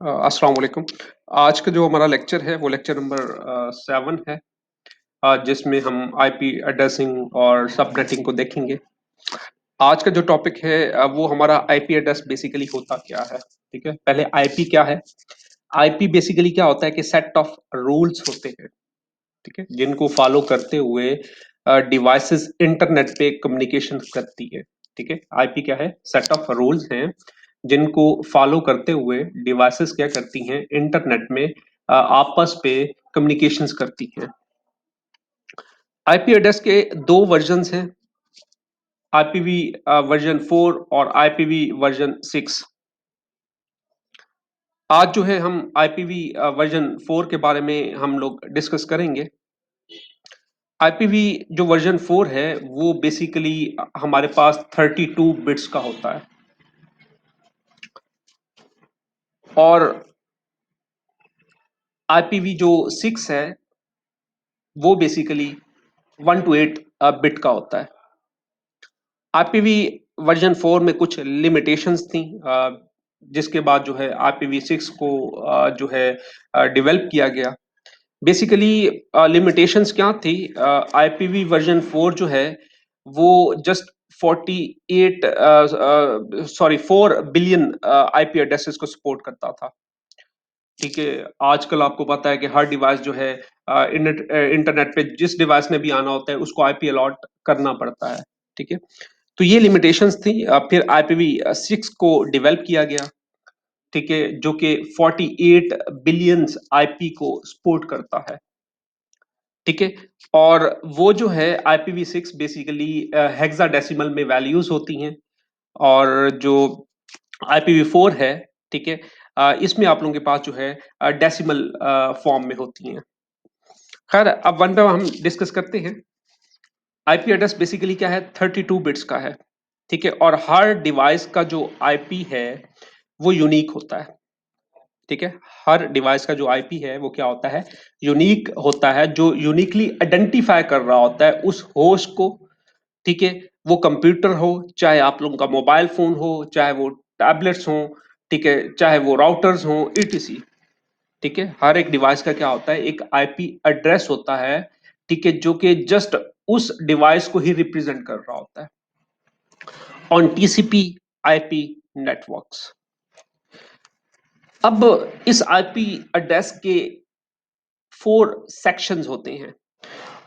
अस्सलाम वालेकुम। आज का जो हमारा लेक्चर है वो लेक्चर नंबर 7 है, जिसमें हम आईपी एड्रेसिंग और सबनेटिंग को देखेंगे। आज का जो टॉपिक है वो हमारा आईपी एड्रेस बेसिकली होता क्या है। ठीक है, पहले आईपी क्या है। आईपी बेसिकली क्या होता है कि सेट ऑफ रूल्स होते हैं, ठीक है, जिनको फॉलो करते हुए डिवाइसेस इंटरनेट पे कम्युनिकेशन करती है। ठीक है, आईपी क्या है, सेट ऑफ रूल्स हैं जिनको फॉलो करते हुए डिवाइसेस क्या करती हैं, इंटरनेट में आपस पे कम्युनिकेशंस करती हैं। आईपी एड्रेस के दो वर्जन्स हैं, आईपीवी वर्जन 4 और आईपीवी वर्जन 6। आज जो है हम आईपीवी वर्जन 4 के बारे में हम लोग डिस्कस करेंगे। आईपीवी जो वर्जन 4 है वो बेसिकली हमारे पास 32 बिट्स का होता है, और आईपीवी जो 6 है वो बेसिकली 1 to 8 बिट का होता है। आईपीवी वर्जन 4 में कुछ लिमिटेशंस थी, जिसके बाद जो है आईपीवी 6 को जो है डेवलप किया गया। बेसिकली लिमिटेशंस क्या थी, आईपीवी वर्जन 4 जो है वो just 48 sorry 4 billion IP addresses को सपोर्ट करता था। ठीक है, आजकल आपको पता है कि हर डिवाइस जो है इंटरनेट पे जिस डिवाइस में भी आना होता है उसको आईपी अलॉट करना पड़ता है। ठीक है, तो ये लिमिटेशंस थी। फिर आईपीवी 6 को डेवलप किया गया, ठीक है, जो कि 48 बिलियंस आईपी को सपोर्ट करता है। ठीक है, और वो जो है IPv6 बेसिकली हेक्साडेसिमल में वैल्यूज होती हैं, और जो IPv4 है, ठीक है, इसमें आप लोगों के पास जो है डेसिमल फॉर्म में होती हैं। खैर, अब वन बाय वन हम डिस्कस करते हैं। आईपी एड्रेस बेसिकली क्या है, 32 बिट्स का है। ठीक है, और हर डिवाइस का जो आईपी है वो यूनिक होता है। ठीक है, हर डिवाइस का जो आईपी है वो क्या होता है, यूनिक होता है, जो यूनिकली आइडेंटिफाई कर रहा होता है उस होस्ट को। ठीक है, वो कंप्यूटर हो, चाहे आप लोगों का मोबाइल फोन हो, चाहे वो टैबलेट्स हो, ठीक है, चाहे वो राउटर्स हो, ईटीसी। ठीक है, हर एक डिवाइस का क्या होता है, एक आईपी एड्रेस होता है, ठीक है, जो कि जस्ट उस डिवाइस को ही रिप्रेजेंट कर रहा होता है ऑन टीसीपी आईपी नेटवर्क्स। अब इस आईपी एड्रेस के 4 सेक्शंस होते हैं,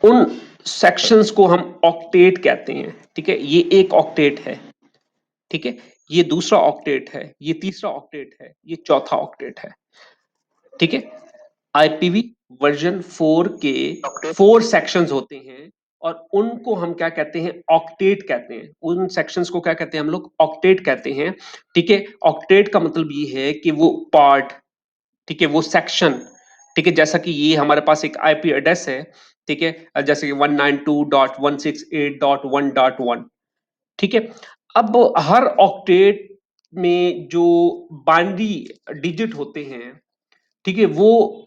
उन सेक्शंस को हम ऑक्टेट कहते हैं। ठीक है, ये एक ऑक्टेट है, ठीक है, ये दूसरा ऑक्टेट है, ये तीसरा ऑक्टेट है, ये चौथा ऑक्टेट है। ठीक है, आईपीवी वर्जन 4 के 4 सेक्शंस होते हैं, और उनको हम क्या कहते हैं, ऑक्टेट कहते हैं। उन सेक्शंस को क्या कहते हैं, हम लोग ऑक्टेट कहते हैं। ठीक है, ऑक्टेट का मतलब ये है कि वो पार्ट, ठीक है, वो सेक्शन, ठीक है, जैसा कि ये हमारे पास एक आईपी एड्रेस है, ठीक है, जैसे कि 192.168.1.1। ठीक है, अब हर ऑक्टेट में जो बाइनरी डिजिट होते हैं, ठीक है, वो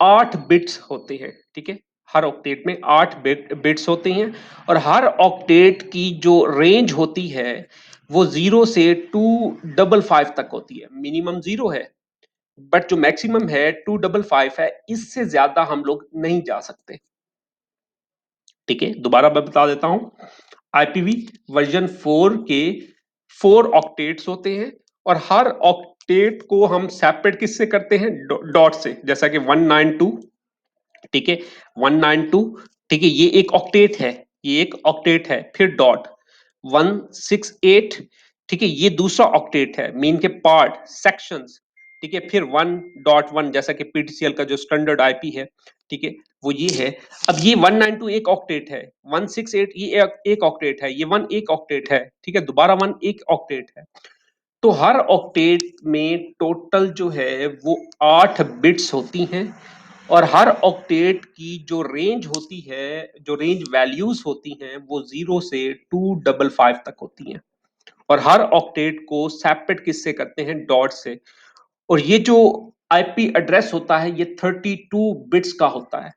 8 बिट्स होते हैं। ठीक है, हर ऑक्टेट में 8 बिट्स होते हैं, और हर ऑक्टेट की जो रेंज होती है वो 0 से 255 तक होती है। मिनिमम 0 है, बट जो मैक्सिमम है 255 है, इससे ज्यादा हम लोग नहीं जा सकते। ठीक है, दोबारा मैं बता देता हूं, आईपीवी वर्जन 4 के 4 ऑक्टेट्स होते हैं, और हर ऑक्टेट को हम सेपरेट किससे करते हैं, डॉट से, जैसा कि 192। ठीक है, 192, ठीक है, ये एक ऑक्टेट है, ये एक ऑक्टेट है, फिर डॉट 168, ठीक है, ये दूसरा ऑक्टेट है, मीन के पार्ट सेक्शंस। ठीक है, फिर 1.1, जैसा कि पीटीसीएल का जो स्टैंडर्ड आईपी है, ठीक है, वो ये है। अब ये 192 एक ऑक्टेट है, 168 ये एक ऑक्टेट है, ये 1 एक ऑक्टेट है, ठीक है, दोबारा 1 एक ऑक्टेट है। तो हर ऑक्टेट में टोटल जो है वो 8 बिट्स होती हैं, और हर ऑक्टेट की जो रेंज होती है, जो रेंज वैल्यूज होती हैं, वो 0 से 255 तक होती हैं, और हर ऑक्टेट को सेपरेट किससे करते हैं, डॉट से। और ये जो आईपी एड्रेस होता है ये 32 बिट्स का होता है।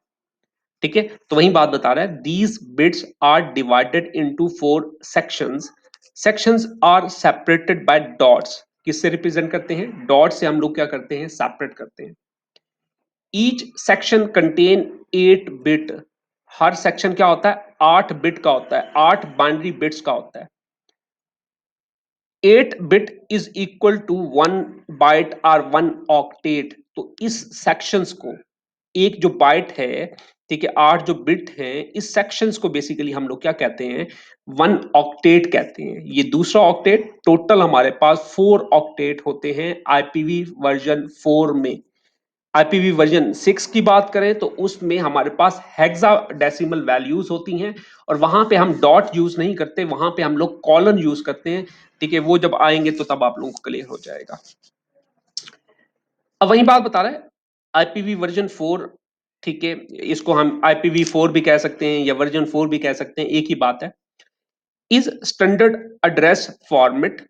ठीक है, तो वही बात बता रहा है, these bits are divided into 4 sections. Sections are separated by dots. किससे रिप्रेजेंट करते हैं? डॉट से हम लोग क्या करते हैं? सेपरेट करते हैं। Each section contain 8 bit. हर सेक्शन क्या होता है? 8 बिट का होता है, 8 बाइनरी बिट्स का होता है। 8 bit is equal to 1 byte और 1 ऑक्टेट। तो इस सेक्शंस को, एक जो बाइट है, ठीक है, 8 जो बिट है, इस सेक्शंस को बेसिकली हम लोग क्या कहते हैं? 1 ऑक्टेट कहते हैं। ये दूसरा ऑक्टेट, टोटल हमारे पास 4 ऑक्टेट होते हैं आईपीवी वर्जन 4 में। आईपीवी वर्जन 6 की बात करें तो उसमें हमारे पास हेक्साडेसिमल वैल्यूज होती हैं, और वहां पे हम डॉट यूज नहीं करते, वहां पे हम लोग कॉलन यूज करते हैं। ठीक है, वो जब आएंगे तो तब आप लोगों को क्लियर हो जाएगा। अब वही बात बता रहे हैं, आईपीवी वर्जन 4, ठीक है, इसको हम आईपीवी 4 भी कह सकते हैं या वर्जन 4 भी कह सकते हैं, एक ही बात है। Is standard address format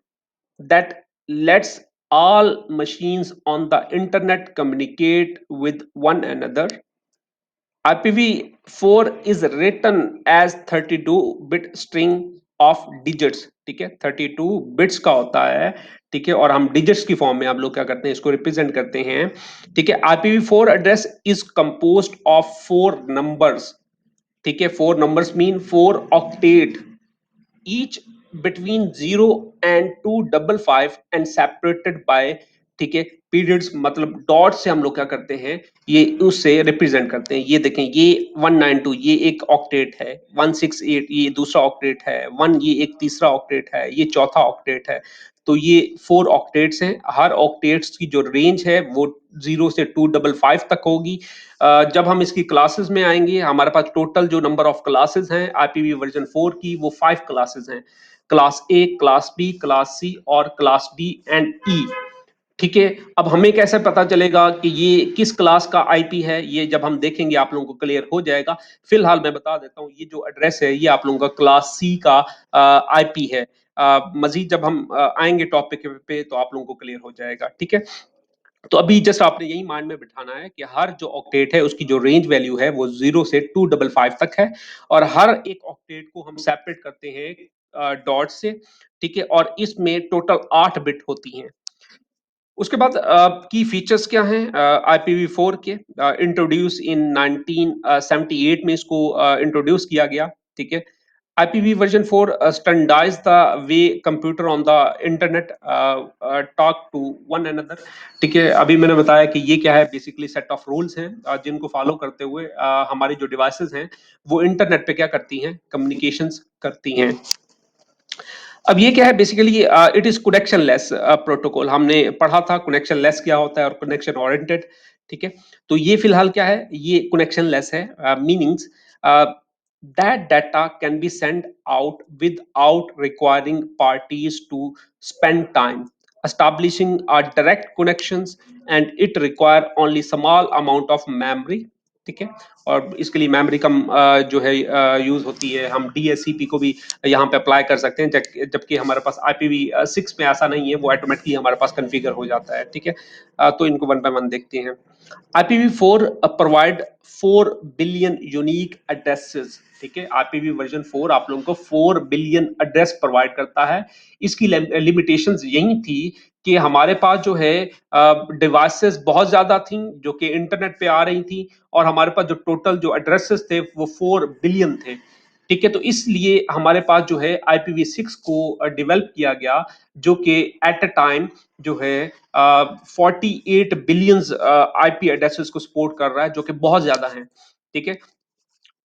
that lets all machines on the internet communicate with one another. IPv4 is written as 32 bit string of digits। ठीक है, 32 बिट्स का होता है, ठीक है, और हम डिजिट्स की फॉर्म में हम लोग क्या करते हैं? इसको रिप्रेजेंट करते हैं। ठीक है, IPv4 address is composed of 4 numbers. ठीक है, 4 numbers mean 4 octet, each between 0 and 255 and separated by, ठीक है, पीरियड्स, मतलब डॉट से हम लोग क्या करते हैं? ये उससे रिप्रेजेंट करते हैं। ये देखें, ये 192 ये एक ऑक्टेट है, 168 ये दूसरा ऑक्टेट है, 1 ये एक तीसरा ऑक्टेट है, ये चौथा ऑक्टेट है। तो ये 4 ऑक्टेट्स हैं। हर ऑक्टेट्स की जो रेंज है वो 0 से 255 तक होगी। जब हम इसकी क्लासेस में आएंगे, हमारे पास टोटल जो नंबर ऑफ क्लासेस हैं आईपीवी वर्जन 4 की, वो 5 क्लासेस हैं। Class A, class B, class C और क्लास डी एंड ई। ठीक है, अब हमें कैसे पता चलेगा कि ये किस क्लास का आईपी है? ये जब हम देखेंगे आप लोगों को क्लियर हो जाएगा। फिलहाल मैं बता देता हूँ, ये जो एड्रेस है ये आप लोगों का क्लास सी का आईपी है। मजीद जब हम आएंगे टॉपिक पे तो आप लोगों को क्लियर हो जाएगा। ठीक है, तो अभी जस्ट आपने यही माइंड में बिठाना है कि हर जो ऑक्टेट है उसकी जो रेंज वैल्यू है वो 0 से 255 तक है, और हर एक ऑक्टेट को हम सेपरेट करते हैं डॉट से। ठीक है, और इसमें टोटल 8 बिट होती हैं। उसके बाद की फीचर्स क्या हैं IPv4 के? इंट्रोड्यूस इन 1978 में इसको इंट्रोड्यूस किया गया। ठीक है, IPv version 4 standardize the way computer on the internet talk to one another। ठीक है, अभी मैंने बताया कि ये क्या है, बेसिकली सेट ऑफ रूल्स हैं जिनको फॉलो करते हुए हमारी जो डिवाइसेस हैं वो इंटरनेट पे क्या करती हैं? कम्युनिकेशंस करती हैं। अब ये क्या है? Basically it is connection less protocol. हमने पढ़ा था कनेक्शन लेस क्या होता है और कनेक्शन ओरिएंटेड। ठीक है, तो ये फिलहाल क्या है? ये कनेक्शन लेस है, meanings that data can be sent out without requiring parties to spend time establishing a direct connections, and it require only small amount of memory। ठीक है, और इसके लिए मेमोरी कम जो है यूज होती है। हम डीएससीपी को भी यहाँ पे अप्लाई कर सकते हैं, जबकि हमारे पास IPv6 में ऐसा नहीं है, वो ऑटोमेटिकली हमारे पास कॉन्फ़िगर हो जाता है। ठीक है, तो इनको वन बाय वन देखते हैं। IPv4 provide 4 billion unique addresses. ठीक है, IPv वर्जन 4 आप लोगों को 4 बिलियन एड्रेस प्रोवाइड करता है। इसकी लिमिटेशंस यही थी कि हमारे पास जो है डिवाइसेस बहुत ज्यादा थी जो कि इंटरनेट पे आ रही थी, और हमारे पास जो टोटल जो एड्रेसेस थे वो 4 बिलियन थे। ठीक है, तो इसलिए हमारे पास जो है IPv6 को डेवलप किया गया, जो कि एट अ टाइम जो है 48 बिलियंस आईपी एड्रेसेस को सपोर्ट कर रहा है, जो कि बहुत ज्यादा है। ठीक है,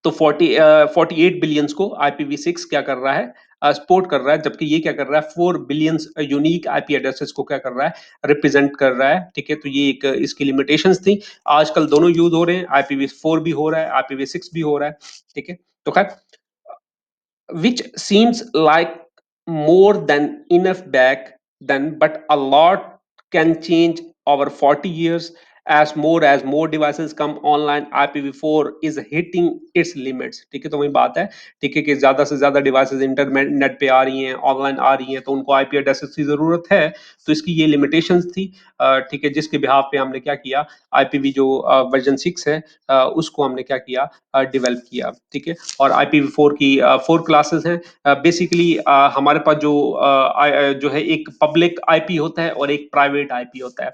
तो 48 बिलियंस को IPv6 क्या कर रहा है? सपोर्ट कर रहा है, जबकि ये क्या कर रहा है? 4 बिलियंस यूनिक आईपी एड्रेसेस को क्या कर रहा है? रिप्रेजेंट कर रहा है। ठीक है, तो ये एक इसकी लिमिटेशंस थी। आजकल दोनों यूज हो रहे हैं, IPv4 भी हो रहा है, IPv6 भी हो रहा है। ठीक है, तो खैर, which seems like more than enough back then, but a lot can change over 40 years as more devices come online, IPv4 is hitting its limits। ठीक है, तो वही बात है, ठीक है, कि ज्यादा से ज्यादा डिवाइसेस इंटरनेट पे आ रही हैं, ऑनलाइन आ रही हैं, तो उनको आईपी एड्रेसेस की जरूरत है। तो इसकी ये लिमिटेशंस थी, ठीक है, जिसके बिहाफ पे हमने क्या किया, आईपीवी जो वर्जन 6 है, उसको हमने क्या किया, डेवलप किया। ठीक है, और IPv4 की 4 क्लासेस हैं। बेसिकली हमारे पास जो है एक पब्लिक आईपी होता है और एक प्राइवेट आईपी होता है।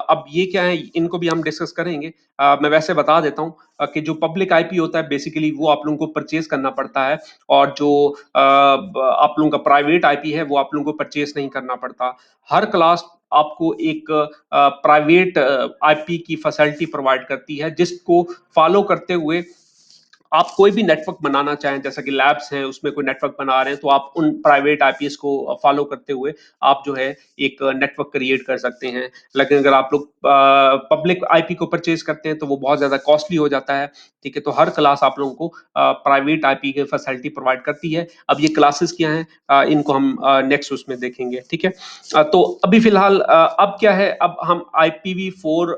अब ये क्या है, इनको भी हम डिस्कस करेंगे। मैं वैसे बता देता हूँ कि जो पब्लिक आईपी होता है बेसिकली वो आप लोगों को परचेज करना पड़ता है, और जो आप लोगों का प्राइवेट आईपी है वो आप लोगों को परचेज नहीं करना पड़ता। हर क्लास आपको एक प्राइवेट आईपी की फैसिलिटी प्रोवाइड करती है, जिसको फॉलो करते हुए आप कोई भी नेटवर्क बनाना चाहें, जैसा कि लैब्स हैं उसमें कोई नेटवर्क बना रहे हैं, तो आप उन प्राइवेट आईपीएस को फॉलो करते हुए आप जो है एक नेटवर्क क्रिएट कर सकते हैं। लेकिन अगर आप लोग पब्लिक आईपी को परचेज करते हैं तो वो बहुत ज्यादा कॉस्टली हो जाता है। ठीक है, तो हर क्लास आप लोगों को प्राइवेट आईपी की फैसिलिटी प्रोवाइड करती है। अब ये क्लासेस क्या हैं, इनको हम नेक्स्ट उसमें देखेंगे। ठीक है, तो अभी फिलहाल अब क्या है, अब हम IPv4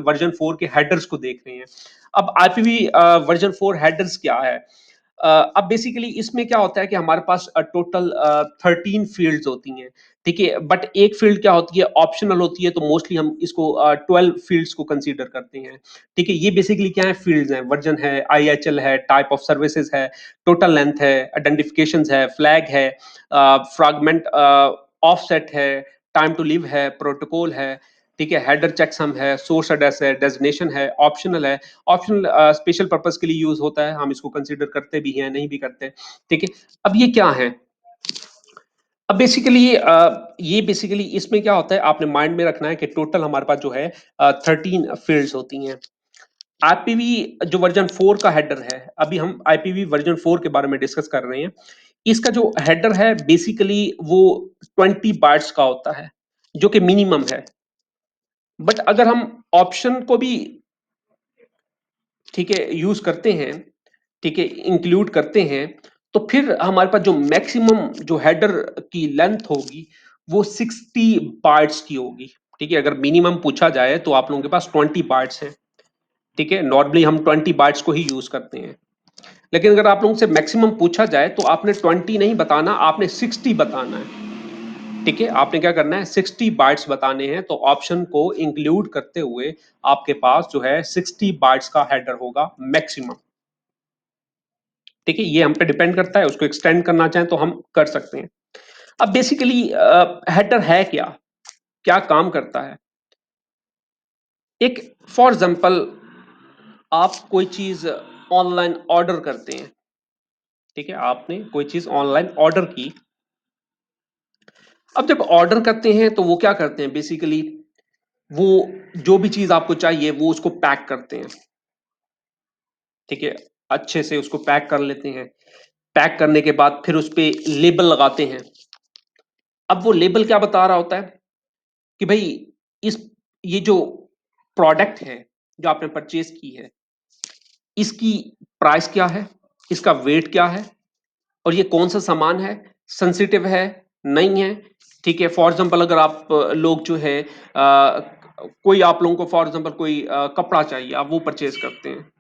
वर्जन 4 के हेडर्स को देख रहे हैं। अब IPv वर्जन 4 हेडर्स क्या है? अब बेसिकली इसमें क्या होता है कि हमारे पास टोटल 13 फील्ड्स होती हैं। ठीक है, बट एक फील्ड क्या होती है, ऑप्शनल होती है, तो मोस्टली हम इसको 12 फील्ड्स को कंसीडर करते हैं। ठीक है, ये बेसिकली क्या है, फील्ड्स हैं, वर्जन है, IHL है, टाइप ऑफ सर्विसेज है, टोटल लेंथ है, आइडेंटिफिकेशन है, फ्लैग है, फ्रैगमेंट ऑफसेट है, टाइम टू लिव है, प्रोटोकॉल है। ठीक है, हेडर चेकसम है, सोर्स एड्रेस है, डेजिग्नेशन है, ऑप्शनल है। ऑप्शनल स्पेशल पर्पस के लिए यूज होता है, हम इसको कंसीडर करते भी हैं, नहीं भी करते। ठीक है, अब ये क्या है, अब बेसिकली ये बेसिकली इसमें क्या होता है, आपने माइंड में रखना है कि टोटल हमारे पास जो है 13 फील्ड्स होती हैं। आईपीवी जो वर्जन 4 का हेडर है, अभी हम आईपीवी वर्जन 4 के बारे में डिस्कस कर रहे हैं। इसका जो हेडर है बेसिकली वो 20 बाइट्स का होता है, जो कि मिनिमम है। बट अगर हम ऑप्शन को भी, ठीक है, यूज करते हैं, ठीक है, इंक्लूड करते हैं, तो फिर हमारे पास जो मैक्सिमम जो हेडर की लेंथ होगी वो 60 बाइट्स की होगी। ठीक है, अगर मिनिमम पूछा जाए तो आप लोगों के पास 20 बाइट्स हैं। ठीक है, नॉर्मली हम 20 बाइट्स को ही यूज करते हैं। लेकिन अगर आप लोगों से मैक्सिमम पूछा जाए तो आपने 20 नहीं बताना, आपने 60 बताना है। ठीक है, आपने क्या करना है, 60 बाइट्स बताने हैं, तो ऑप्शन को इंक्लूड करते हुए आपके पास जो है 60 बाइट्स का हेडर होगा मैक्सिमम। ठीक है, ये हम पे डिपेंड करता है, उसको एक्सटेंड करना चाहें तो हम कर सकते हैं। अब बेसिकली हेडर है क्या, क्या काम करता है? एक फॉर एग्जांपल आप कोई चीज ऑनलाइन ऑर्डर करते हैं। ठीक है, आपने कोई चीज ऑनलाइन ऑर्डर की। अब जब ऑर्डर करते हैं तो वो क्या करते हैं, बेसिकली वो जो भी चीज आपको चाहिए वो उसको पैक करते हैं। ठीक है, अच्छे से उसको पैक कर लेते हैं। पैक करने के बाद फिर उस पे लेबल लगाते हैं। अब वो लेबल क्या बता रहा होता है कि भाई इस ये जो प्रोडक्ट है जो आपने परचेज की है, इसकी प्राइस क्या है, इसका वेट क्या है, और ये कौन सा सामान है, सेंसिटिव है, नहीं है। ठीक है, फॉर एग्जांपल अगर आप लोग जो है कोई आप लोगों को फॉर एग्जांपल कोई कपड़ा चाहिए, आप वो परचेज करते हैं।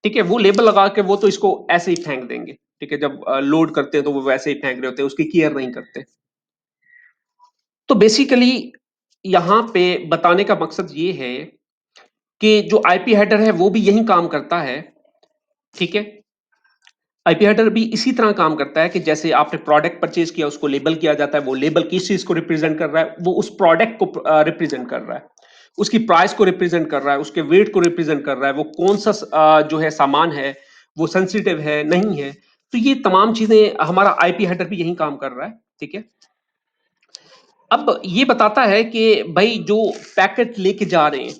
ठीक है, वो लेबल लगा के वो तो इसको ऐसे ही फेंक देंगे। ठीक है, जब लोड करते हैं तो वो वैसे ही फेंक रहे होते हैं, उसकी केयर नहीं करते। तो बेसिकली यहां पे बताने का मकसद ये है कि जो आईपी हेडर है वो भी यही काम करता है। ठीक है, आईपी हेडर भी इसी तरह काम करता है कि जैसे आपने प्रोडक्ट परचेज किया, उसको लेबल किया जाता है, वो लेबल किस चीज को रिप्रेजेंट कर रहा है, वो उस प्रोडक्ट को रिप्रेजेंट कर रहा है, उसकी प्राइस को रिप्रेजेंट कर रहा है, उसके वेट को रिप्रेजेंट कर रहा है, वो कौन सा जो है सामान है, वो सेंसिटिव है नहीं है। तो ये तमाम चीजें हमारा आईपी हेडर भी यही काम कर रहा है। ठीक है, अब ये बताता है कि भाई जो पैकेट लेके जा रहे हैं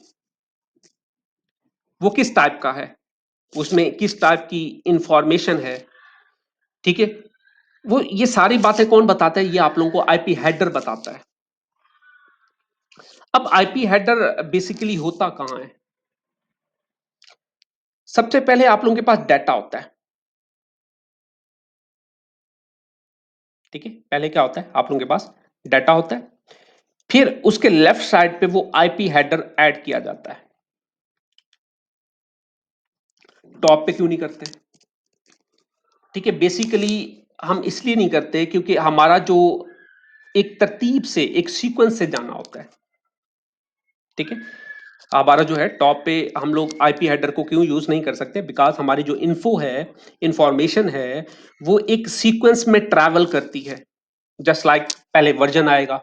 वो किस टाइप का है, उसमें किस टाइप की इंफॉर्मेशन है। ठीक है, वो ये सारी बातें कौन बताता है, ये आप लोगों को आईपी हेडर बताता है। अब आईपी हेडर बेसिकली होता कहां है? सबसे पहले आप लोगों के पास डाटा होता है। ठीक है, पहले क्या होता है, आप लोगों के पास डाटा होता है। फिर उसके लेफ्ट साइड पे वो आईपी हेडर ऐड किया जाता है। टॉप पे क्यों नहीं करते? ठीक है, बेसिकली हम इसलिए नहीं करते क्योंकि हमारा जो एक तरतीब से, एक सीक्वेंस से जाना होता है। ठीक है, हमारा जो है टॉप पे हम लोग आईपी हेडर को क्यों यूज नहीं कर सकते? बिकॉज हमारी जो इन्फो है, इंफॉर्मेशन है, वो एक सीक्वेंस में ट्रैवल करती है। जस्ट लाइक पहले वर्जन आएगा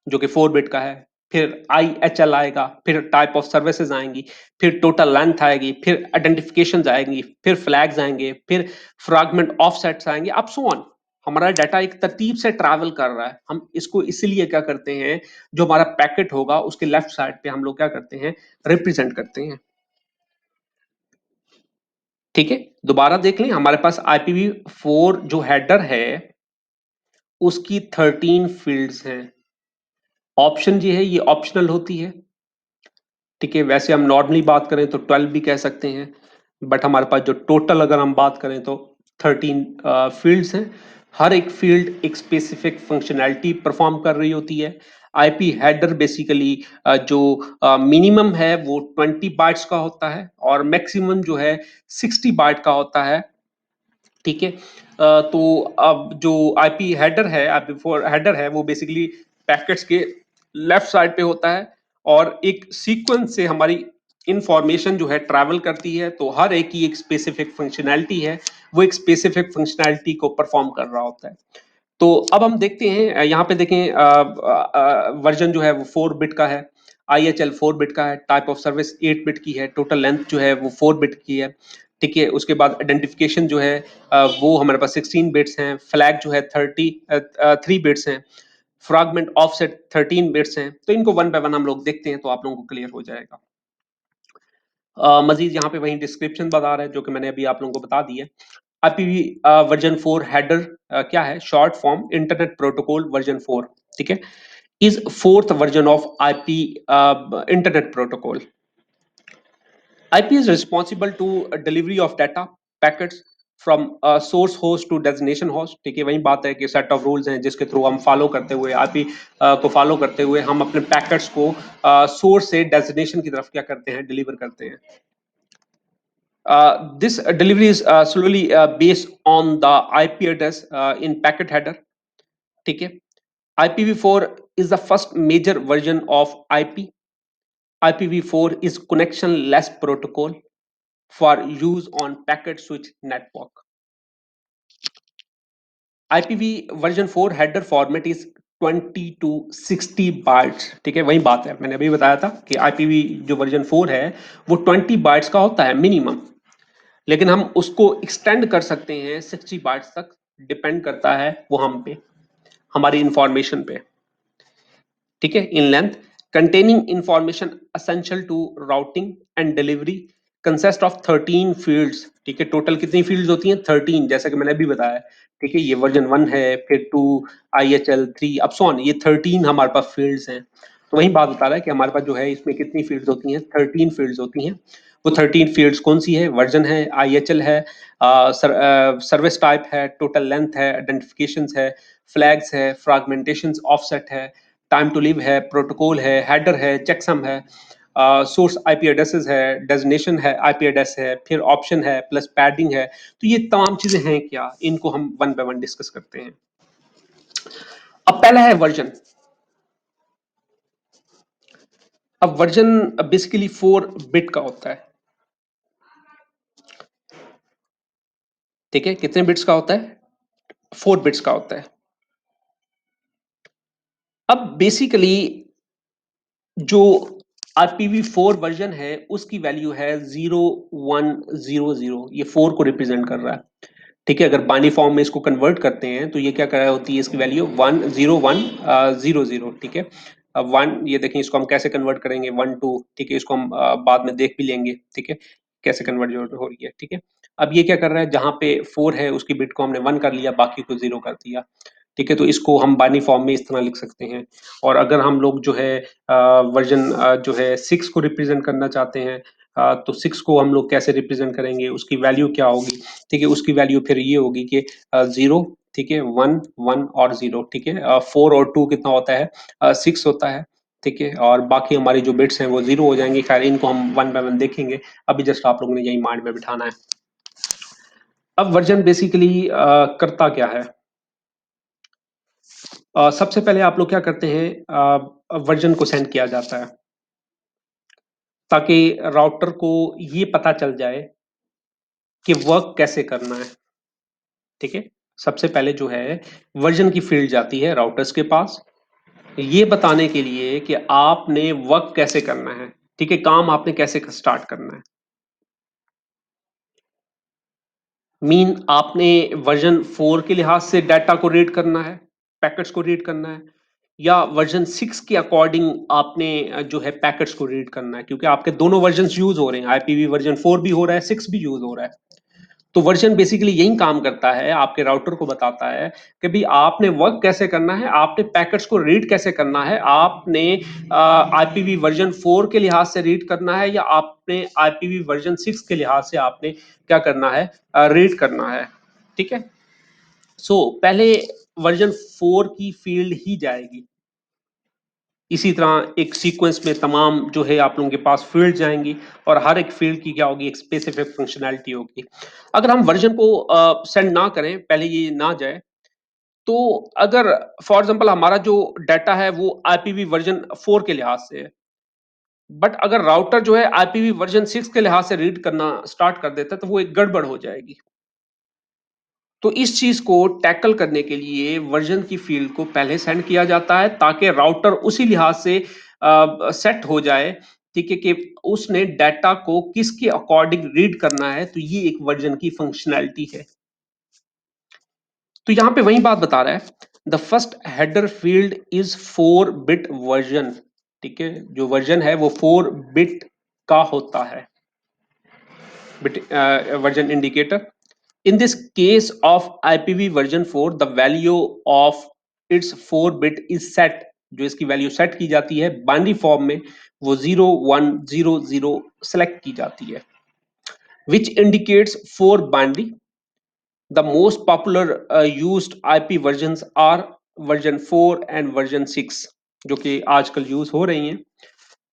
जो कि 4 बिट का है, फिर IHL आएगा, फिर टाइप ऑफ सर्विसेज आएंगी, फिर टोटल लेंथ आएगी, फिर आइडेंटिफिकेशन आएंगी, फिर फ्लैग्स आएंगे, फिर फ्रैगमेंट ऑफसेट्स आएंगे, अप सो ऑन। हमारा डाटा एक तरतीब से ट्रैवल कर रहा है। हम इसको इसीलिए क्या करते हैं, जो हमारा पैकेट होगा उसके लेफ्ट साइड पे हम लोग क्या करते हैं, रिप्रेजेंट करते हैं। ठीक है, दोबारा देख लें, हमारे पास IPv4 जो हेडर है उसकी 13 फील्ड्स हैं। ऑप्शन जी है, ये ऑप्शनल होती है। ठीक है, वैसे हम नॉर्मली बात करें तो 12 भी कह सकते हैं, बट हमारे पास जो टोटल अगर हम बात करें तो 13 फील्ड्स हैं। हर एक फील्ड एक स्पेसिफिक फंक्शनैलिटी परफॉर्म कर रही होती है। आईपी हेडर बेसिकली जो मिनिमम है वो 20 बाइट्स का होता है और मैक्सिमम जो है 60 बाइट का होता है। ठीक है, तो अब जो आईपी हेडर है, IPv4 हेडर है, वो बेसिकली पैकेट्स के लेफ्ट साइड पे होता है और एक सीक्वेंस से हमारी इंफॉर्मेशन जो है ट्रैवल करती है। तो हर एक की एक स्पेसिफिक फंक्शनैलिटी है, वो एक स्पेसिफिक फंक्शनैलिटी को परफॉर्म कर रहा होता है। तो अब हम देखते हैं, यहाँ पे देखें, वर्जन जो है वो 4 बिट का है, IHL 4 बिट का है, टाइप ऑफ सर्विस 8 बिट की है, टोटल लेंथ जो है वो 4 बिट की है। ठीक है, उसके बाद आइडेंटिफिकेशन जो है वो हमारे पास 16 बिट्स हैं, फ्लैग जो है 3 बिट्स हैं, फ्रैगमेंट ऑफसेट 13 बिट्स हैं। तो इनको वन बाय वन हम लोग देखते हैं तो आप लोगों को क्लियर हो जाएगा। मजीद यहाँ पे वही डिस्क्रिप्शन बता रहा है जो कि मैंने अभी आप लोगों को बता दी है। IPv वर्जन 4 हेडर क्या है? Short form internet protocol version 4। ठीक है, is fourth version of IP internet protocol. IP is responsible to delivery of data packets from source host to destination host। ठीक है, वही बात है कि सेट ऑफ रूल्स हैं जिसके थ्रू हम फॉलो करते हुए, IP को फॉलो करते हुए हम अपने पैकेट्स को सोर्स से डेस्टिनेशन की तरफ क्या करते हैं, डिलीवर करते हैं। This delivery is slowly based on the IP address in packet header. ठीक है, IPv4 is the first major version of IP. IPv4 is connectionless protocol for use on packet switch network. IPv version 4 header format is 20 to 60 bytes. ठीक है, वही बात है, मैंने अभी बताया था कि IPv जो वर्जन 4 है वो 20 बाइट्स का होता है मिनिमम, लेकिन हम उसको एक्सटेंड कर सकते हैं 60 बाइट्स तक। डिपेंड करता है वो हम पे, हमारी इंफॉर्मेशन पे। ठीक है, in length containing information essential to routing and delivery consist of 13 fields. ठीक है, टोटल कितनी फील्ड्स होती हैं? 13, जैसा कि मैंने अभी बताया। ठीक है, ये वर्जन 1 है, फिर 2, IHL 3, अब सो ऑन, ये 13 हमारे पास फील्ड्स हैं। तो वही बात बता रहा है कि हमारे पास जो है इसमें कितनी फील्ड्स होती हैं? 13 फील्ड्स होती हैं। वो 13 फील्ड्स कौन सी है? वर्जन है, IHL है, सर्विस टाइप है, टोटल लेंथ है, आइडेंटिफिकेशन है, फ्लैग्स है, फ्रैगमेंटेशन ऑफसेट है, टाइम टू लिव है, प्रोटोकॉल है, हेडर है, चेकसम है, सोर्स IP एड्रेसेस है, डेजिग्नेशन है, IP एड्रेस है, फिर ऑप्शन है, प्लस पैडिंग है। तो ये तमाम चीजें हैं क्या, इनको हम वन बाय वन डिस्कस करते हैं। अब पहला है वर्जन। अब वर्जन बेसिकली 4 बिट का होता है। ठीक है, कितने बिट्स का होता है? 4 बिट्स का होता है। अब बेसिकली जो IPv4 वर्जन है उसकी वैल्यू है 0100, ये 4 को रिप्रेजेंट कर रहा है। ठीक है, अगर बाइनरी फॉर्म में इसको कन्वर्ट करते हैं तो ये क्या कर रहा होती है, इसकी वैल्यू 10100। ठीक है, अब 1, ये देखें इसको हम कैसे कन्वर्ट करेंगे, 1 2। ठीक है, इसको हम बाद में देख भी लेंगे। ठीक है, कैसे कन्वर्ट हो रही है। ठीक है, अब ये क्या कर रहा है, जहां पे 4 है उसकी बिट को हमने 1 कर लिया, बाकी को 0 कर दिया। ठीक है, तो इसको हम बाइनरी फॉर्म में इस तरह लिख सकते हैं। और अगर हम लोग जो है वर्जन जो है 6 को रिप्रेजेंट करना चाहते हैं, तो 6 को हम लोग कैसे रिप्रेजेंट करेंगे, उसकी वैल्यू क्या होगी? ठीक है, उसकी वैल्यू फिर ये होगी कि 0। ठीक है, 1 1 और 0, ठीक है, 4 और 2 कितना होता है, 6 होता है, ठीक है, और बाकी हमारी जो बिट्स हैं वो 0 हो जाएंगे। खैर इनको हम वन बाय वन देखेंगे, अभी जस्ट आप लोगों ने यही माइंड में बिठाना है। अब वर्जन बेसिकली करता क्या है? सबसे पहले आप लोग क्या करते हैं, वर्जन को सेंड किया जाता है ताकि राउटर को ये पता चल जाए कि वर्क कैसे करना है, ठीक है। सबसे पहले जो है वर्जन की फील्ड जाती है राउटर्स के पास, ये बताने के लिए कि आपने वर्क कैसे करना है, ठीक है, काम आपने कैसे स्टार्ट करना है। मीन आपने वर्जन 4 के लिहाज से डाटा को रीड करना है, पैकेट्स को रीड करना है, या वर्जन 6 के अकॉर्डिंग आपने जो है पैकेट्स को रीड करना है, क्योंकि आपके दोनों वर्जन यूज हो रहे हैं, आईपीवी वर्जन 4 भी हो रहा है, 6 भी यूज हो रहा है। तो वर्जन बेसिकली यही काम करता है, आपके राउटर को बताता है कि भाई आपने वर्क कैसे करना है, आपने पैकेट्स को रीड कैसे करना है, आपने आईपीवी वर्जन 4 के लिहाज से रीड करना है, या आपने आईपीवी वर्जन 6 के लिहाज से आपने क्या करना है, रीड करना है, ठीक है। सो पहले वर्जन 4 की फील्ड ही जाएगी, इसी तरह एक सीक्वेंस में तमाम जो है आप लोगों के पास फील्ड जाएंगी, और हर एक फील्ड की क्या होगी, एक स्पेसिफिक फंक्शनैलिटी होगी। अगर हम वर्जन को सेंड ना करें, पहले ये ना जाए, तो अगर फॉर एग्जांपल हमारा जो डाटा है वो आईपीवी वर्जन 4 के लिहाज से है, बट अगर राउटर जो है आईपीवी वर्जन 6 के लिहाज से रीड करना स्टार्ट कर देता है, तो वो एक गड़बड़ हो जाएगी। तो इस चीज को टैकल करने के लिए वर्जन की फील्ड को पहले सेंड किया जाता है, ताकि राउटर उसी लिहाज से सेट हो जाए, ठीक है, कि उसने डाटा को किसके अकॉर्डिंग रीड करना है। तो ये एक वर्जन की फंक्शनैलिटी है। तो यहां पे वही बात बता रहा है, the first header field is 4 bit version, ठीक है, जो वर्जन है वो 4 बिट का होता है, bit version indicator. In this case of IPv version 4, the value of its 4 bit is set, जो इसकी वैल्यू सेट की जाती है बाइनरी फॉर्म में, वो 0100 सेलेक्ट की जाती है, which indicates 4 binary. The most popular used IP versions are version 4 and version 6, जो कि आजकल यूज हो रही हैं।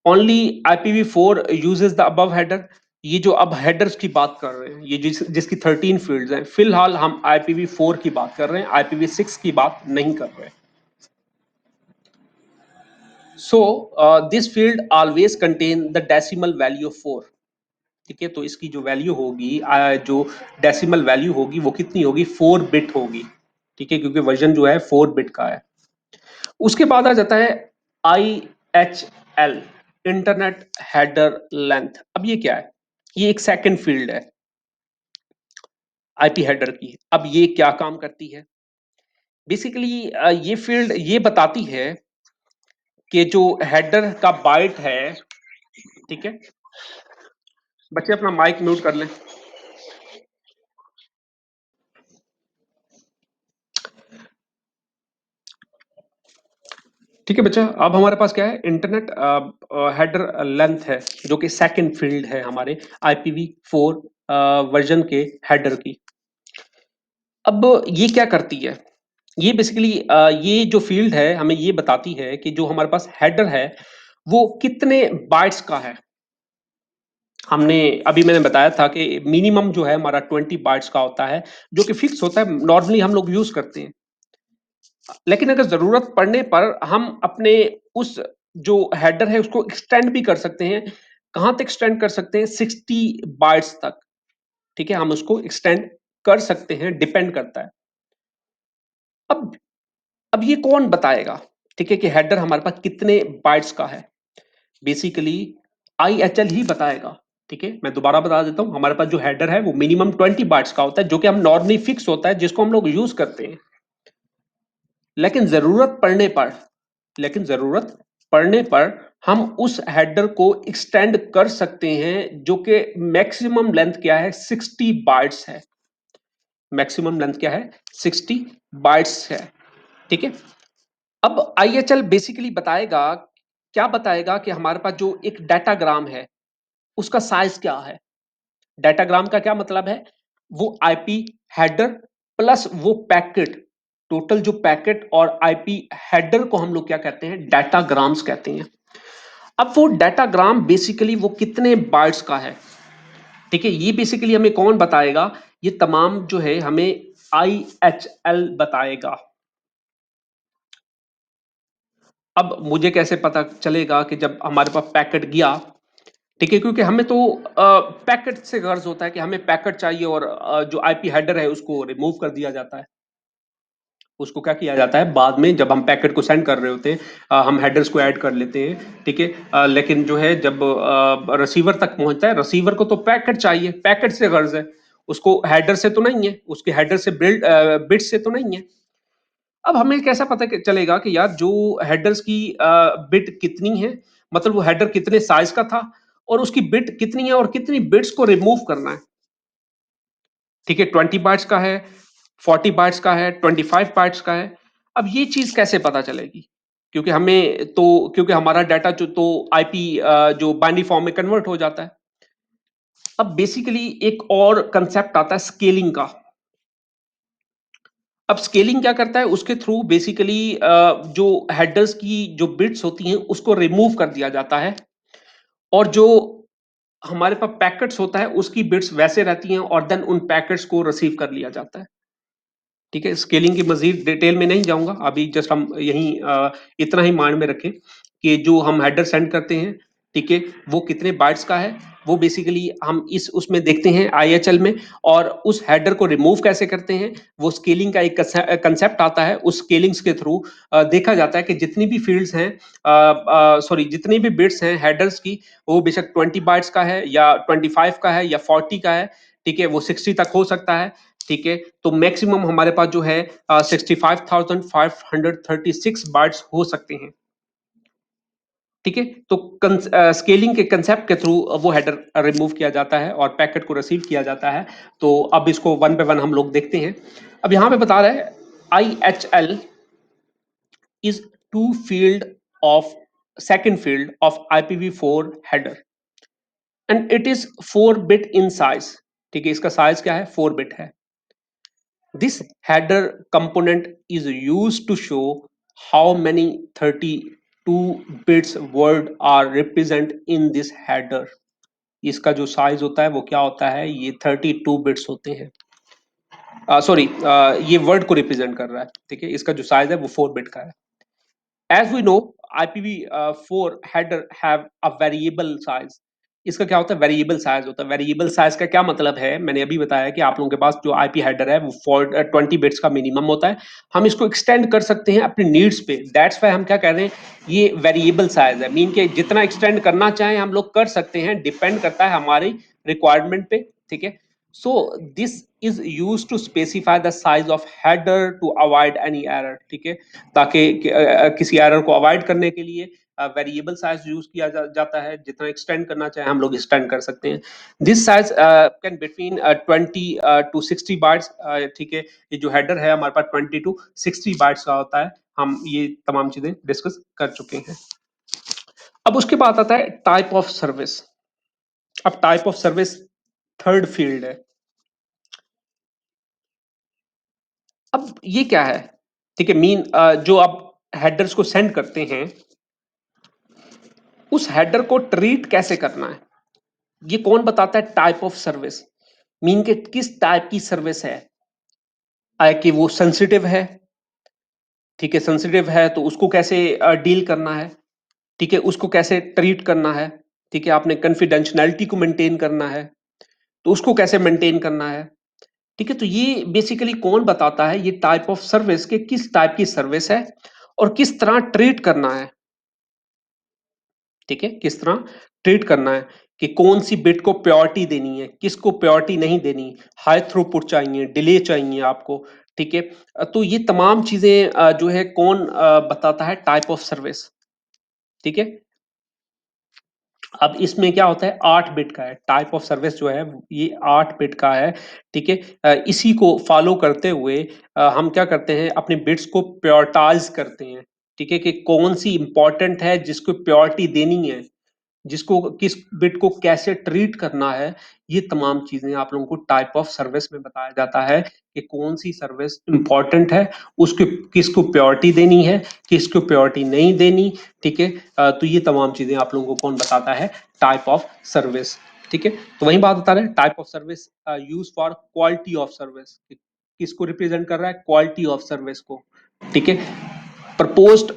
Only IPv4 uses the above header। ये जो अब हेडर्स की बात कर रहे हैं, ये जिसकी 13 फील्ड्स हैं, फिलहाल हम IPv4 की बात कर रहे हैं, IPv6 की बात नहीं कर रहे। So this field always contain the decimal value of 4, ठीक है। तो इसकी जो वैल्यू होगी, जो डेसिमल वैल्यू होगी वो कितनी होगी, 4 बिट होगी, ठीक है, क्योंकि वर्जन जो है 4 बिट का है। उसके बाद आ जाता है IHL, इंटरनेट हेडर लेंथ। अब ये क्या है, ये एक सेकंड फील्ड है आईपी हेडर की। अब ये क्या काम करती है, बेसिकली ये फील्ड ये बताती है कि जो हेडर का बाइट है, ठीक है, बच्चे अपना माइक म्यूट कर लें। ठीक है बच्चा, अब हमारे पास क्या है, इंटरनेट हेडर लेंथ है, जो कि सेकंड फील्ड है हमारे IPv4 वर्जन के हेडर की। अब ये क्या करती है, ये बेसिकली ये जो फील्ड है हमें ये बताती है कि जो हमारे पास हेडर है वो कितने बाइट्स का है। हमने अभी मैंने बताया था कि मिनिमम जो है हमारा 20 बाइट्स का होता है, जो कि फिक्स होता है, नॉर्मली हम लोग यूज करते हैं। लेकिन अगर जरूरत पड़ने पर हम अपने उस जो हेडर है उसको एक्सटेंड भी कर सकते हैं। कहां तक एक्सटेंड कर सकते हैं, 60 बाइट्स तक, ठीक है, हम उसको एक्सटेंड कर सकते हैं, डिपेंड करता है। अब अब ये कौन बताएगा, ठीक है, कि हेडर हमारे पास कितने बाइट्स का है, बेसिकली IHL ही बताएगा, ठीक है। मैं दोबारा बता देता हूं, हमारे पास जो हेडर है वो मिनिमम 20 बाइट्स का होता है, जो कि हम नॉर्मली फिक्स होता है, जिसको हम लोग यूज करते हैं। लेकिन जरूरत पड़ने पर लेकिन जरूरत पड़ने पर हम उस हेडर को एक्सटेंड कर सकते हैं, जो कि मैक्सिमम लेंथ क्या है, 60 बाइट्स है। मैक्सिमम लेंथ क्या है, 60 बाइट्स है, ठीक है। अब IHL बेसिकली बताएगा, क्या बताएगा कि हमारे पास जो एक डाटाग्राम है उसका साइज क्या है। डाटाग्राम का क्या मतलब है, वो आईपी हेडर प्लस वो पैकेट, टोटल जो पैकेट और आईपी हेडर को हम लोग क्या कहते हैं, डाटाग्राम्स कहते हैं। अब वो डाटाग्राम बेसिकली वो कितने बाइट्स का है, ठीक है, ये बेसिकली हमें कौन बताएगा, ये तमाम जो है हमें IHL बताएगा। अब मुझे कैसे पता चलेगा कि जब हमारे पास पैकेट गया, ठीक है, क्योंकि हमें तो पैकेट से गर्ज होता है कि हमें पैकेट चाहिए और जो आईपी हेडर है उसको रिमूव कर दिया जाता है। उसको क्या किया जाता है, बाद में जब हम पैकेट को सेंड कर रहे होते हैं हम हेडर्स को ऐड कर लेते हैं, ठीक है, लेकिन जो है जब रिसीवर तक पहुंचता है, रिसीवर को तो पैकेट चाहिए, पैकेट से गर्ज है, उसको हेडर से तो नहीं है, उसके हेडर से बिल्ड बिट से तो नहीं है। अब हमें कैसा पता चलेगा कि यार जो हेडर्स की बिट कितनी है, मतलब वो हेडर कितने साइज का था और उसकी बिट कितनी है और कितनी बिट्स को रिमूव करना है, ठीक है, 20 बाइट्स का है, 40 बाइट्स का है, 25 बाइट्स का है। अब ये चीज कैसे पता चलेगी, क्योंकि हमें तो, क्योंकि हमारा डाटा जो तो आईपी जो बाइनरी फॉर्म में कन्वर्ट हो जाता है। अब बेसिकली एक और कंसेप्ट आता है स्केलिंग का। अब स्केलिंग क्या करता है, उसके थ्रू बेसिकली जो हेडर्स की जो बिट्स होती हैं उसको रिमूव कर दिया जाता है, और जो हमारे पास पैकेट्स होता है उसकी बिट्स वैसे रहती हैं और देन उन पैकेट्स को रिसीव कर लिया जाता है। ठीक है, स्केलिंग की मजीद डिटेल में नहीं जाऊंगा, अभी जस्ट हम यहीं इतना ही माइंड में रखें कि जो हम हेडर सेंड करते हैं, ठीक है, वो कितने बाइट्स का है, वो बेसिकली हम इस उसमें देखते हैं IHL में। और उस हेडर को रिमूव कैसे करते हैं, वो स्केलिंग का एक कंसेप्ट आता है, उस स्केलिंग्स के थ्रू देखा जाता है कि जितनी भी फील्ड्स हैं, सॉरी, जितनी भी बिट्स हैं हेडर्स की, वो बेशक 20 बाइट्स का है या 25 का है या 40 का है, ठीक है, वो 60 तक हो सकता है, ठीक है, तो मैक्सिमम हमारे पास जो है 65,536 बाइट्स हो सकते हैं, ठीक है। तो स्केलिंग के कंसेप्ट के थ्रू वो हेडर रिमूव किया जाता है और पैकेट को रिसीव किया जाता है। तो अब इसको वन बाय वन हम लोग देखते हैं। अब यहां पे बता रहा है IHL is two field of second field of IPv4 header and it is 4 bit in size, ठीक है, इसका साइज क्या है, 4 बिट है। This header component is used to show how many 32 bits word are represent in this header. इसका जो size होता है वो क्या होता है, ये 32 बिट्स होते हैं, सॉरी, ये वर्ड को रिप्रेजेंट कर रहा है, ठीक है, इसका जो साइज है वो 4 बिट का है। As we know, IPv4 header have a variable size. इसका क्या होता है, वेरिएबल साइज होता है। वेरिएबल साइज का क्या मतलब है, मैंने अभी बताया कि आप लोगों के पास जो आईपी हेडर है वो 20 बिट्स का मिनिमम होता है। हम इसको एक्सटेंड कर सकते हैं अपनी नीड्स पे, दैट्स वाई हम क्या कह रहे हैं, ये वेरिएबल साइज है, मीन के जितना एक्सटेंड करना चाहें हम लोग कर सकते हैं, डिपेंड करता है हमारी रिक्वायरमेंट पे, ठीक है। So this is used to specify the size of header to avoid any error, ठीक है, ताकि किसी एरर को अवॉइड करने के लिए वेरिएबल साइज यूज किया जाता है, जितना एक्सटेंड करना चाहे हम लोग एक्सटेंड कर सकते हैं। This size can between 20 to 60 bytes, ठीक है, ये जो हेडर है हमारे पास 20 टू 60 बाइट्स का होता है। हम ये तमाम चीजें डिस्कस कर चुके हैं। अब उसके बाद आता है टाइप ऑफ सर्विस। अब type of service third field है। अब ये क्या है, ठीक है, मीन जो आप हेडर्स को सेंड करते हैं उस हेडर को ट्रीट कैसे करना है, ये कौन बताता है, टाइप ऑफ सर्विस, मीन के किस टाइप की सर्विस है, कि वो सेंसिटिव है, ठीक है, सेंसिटिव है तो उसको कैसे डील करना है, ठीक है, उसको कैसे ट्रीट करना है, ठीक है, आपने कॉन्फिडेंशियलिटी को मेंटेन करना है तो उसको कैसे मेंटेन करना है, ठीक है। तो ये बेसिकली कौन बताता है, ये टाइप ऑफ सर्विस के किस टाइप की सर्विस है और किस तरह ट्रीट करना है, ठीक है, किस तरह ट्रीट करना है, कि कौन सी बिट को प्रायोरिटी देनी है, किसको प्रायोरिटी नहीं देनी, हाई थ्रूपुट चाहिए, डिले चाहिए आपको, ठीक है। तो ये तमाम चीजें जो है कौन बताता है, टाइप ऑफ सर्विस, ठीक है। अब इसमें क्या होता है, 8 बिट का है टाइप ऑफ सर्विस जो है, ये 8 बिट का है, ठीक है। इसी को फॉलो करते हुए हम क्या करते हैं, अपने बिट्स को प्रायोरिटाइज करते हैं, ठीक है, कि कौन सी इंपॉर्टेंट है जिसको प्रायोरिटी देनी है, जिसको किस बिट को कैसे ट्रीट करना है, ये तमाम चीजें आप लोगों को टाइप ऑफ सर्विस में बताया जाता है कि कौन सी सर्विस इंपॉर्टेंट है, उसको किसको प्रायोरिटी देनी है, किसको प्रायोरिटी नहीं देनी। ठीक है, तो ये तमाम चीजें आप लोगों को कौन बताता है, टाइप ऑफ सर्विस। ठीक है, तो वही बात बता रहे हैं, type of service use for quality of service, किसको रिप्रेजेंट कर रहा है, क्वालिटी ऑफ सर्विस को। ठीक है, प्रपोज्ड,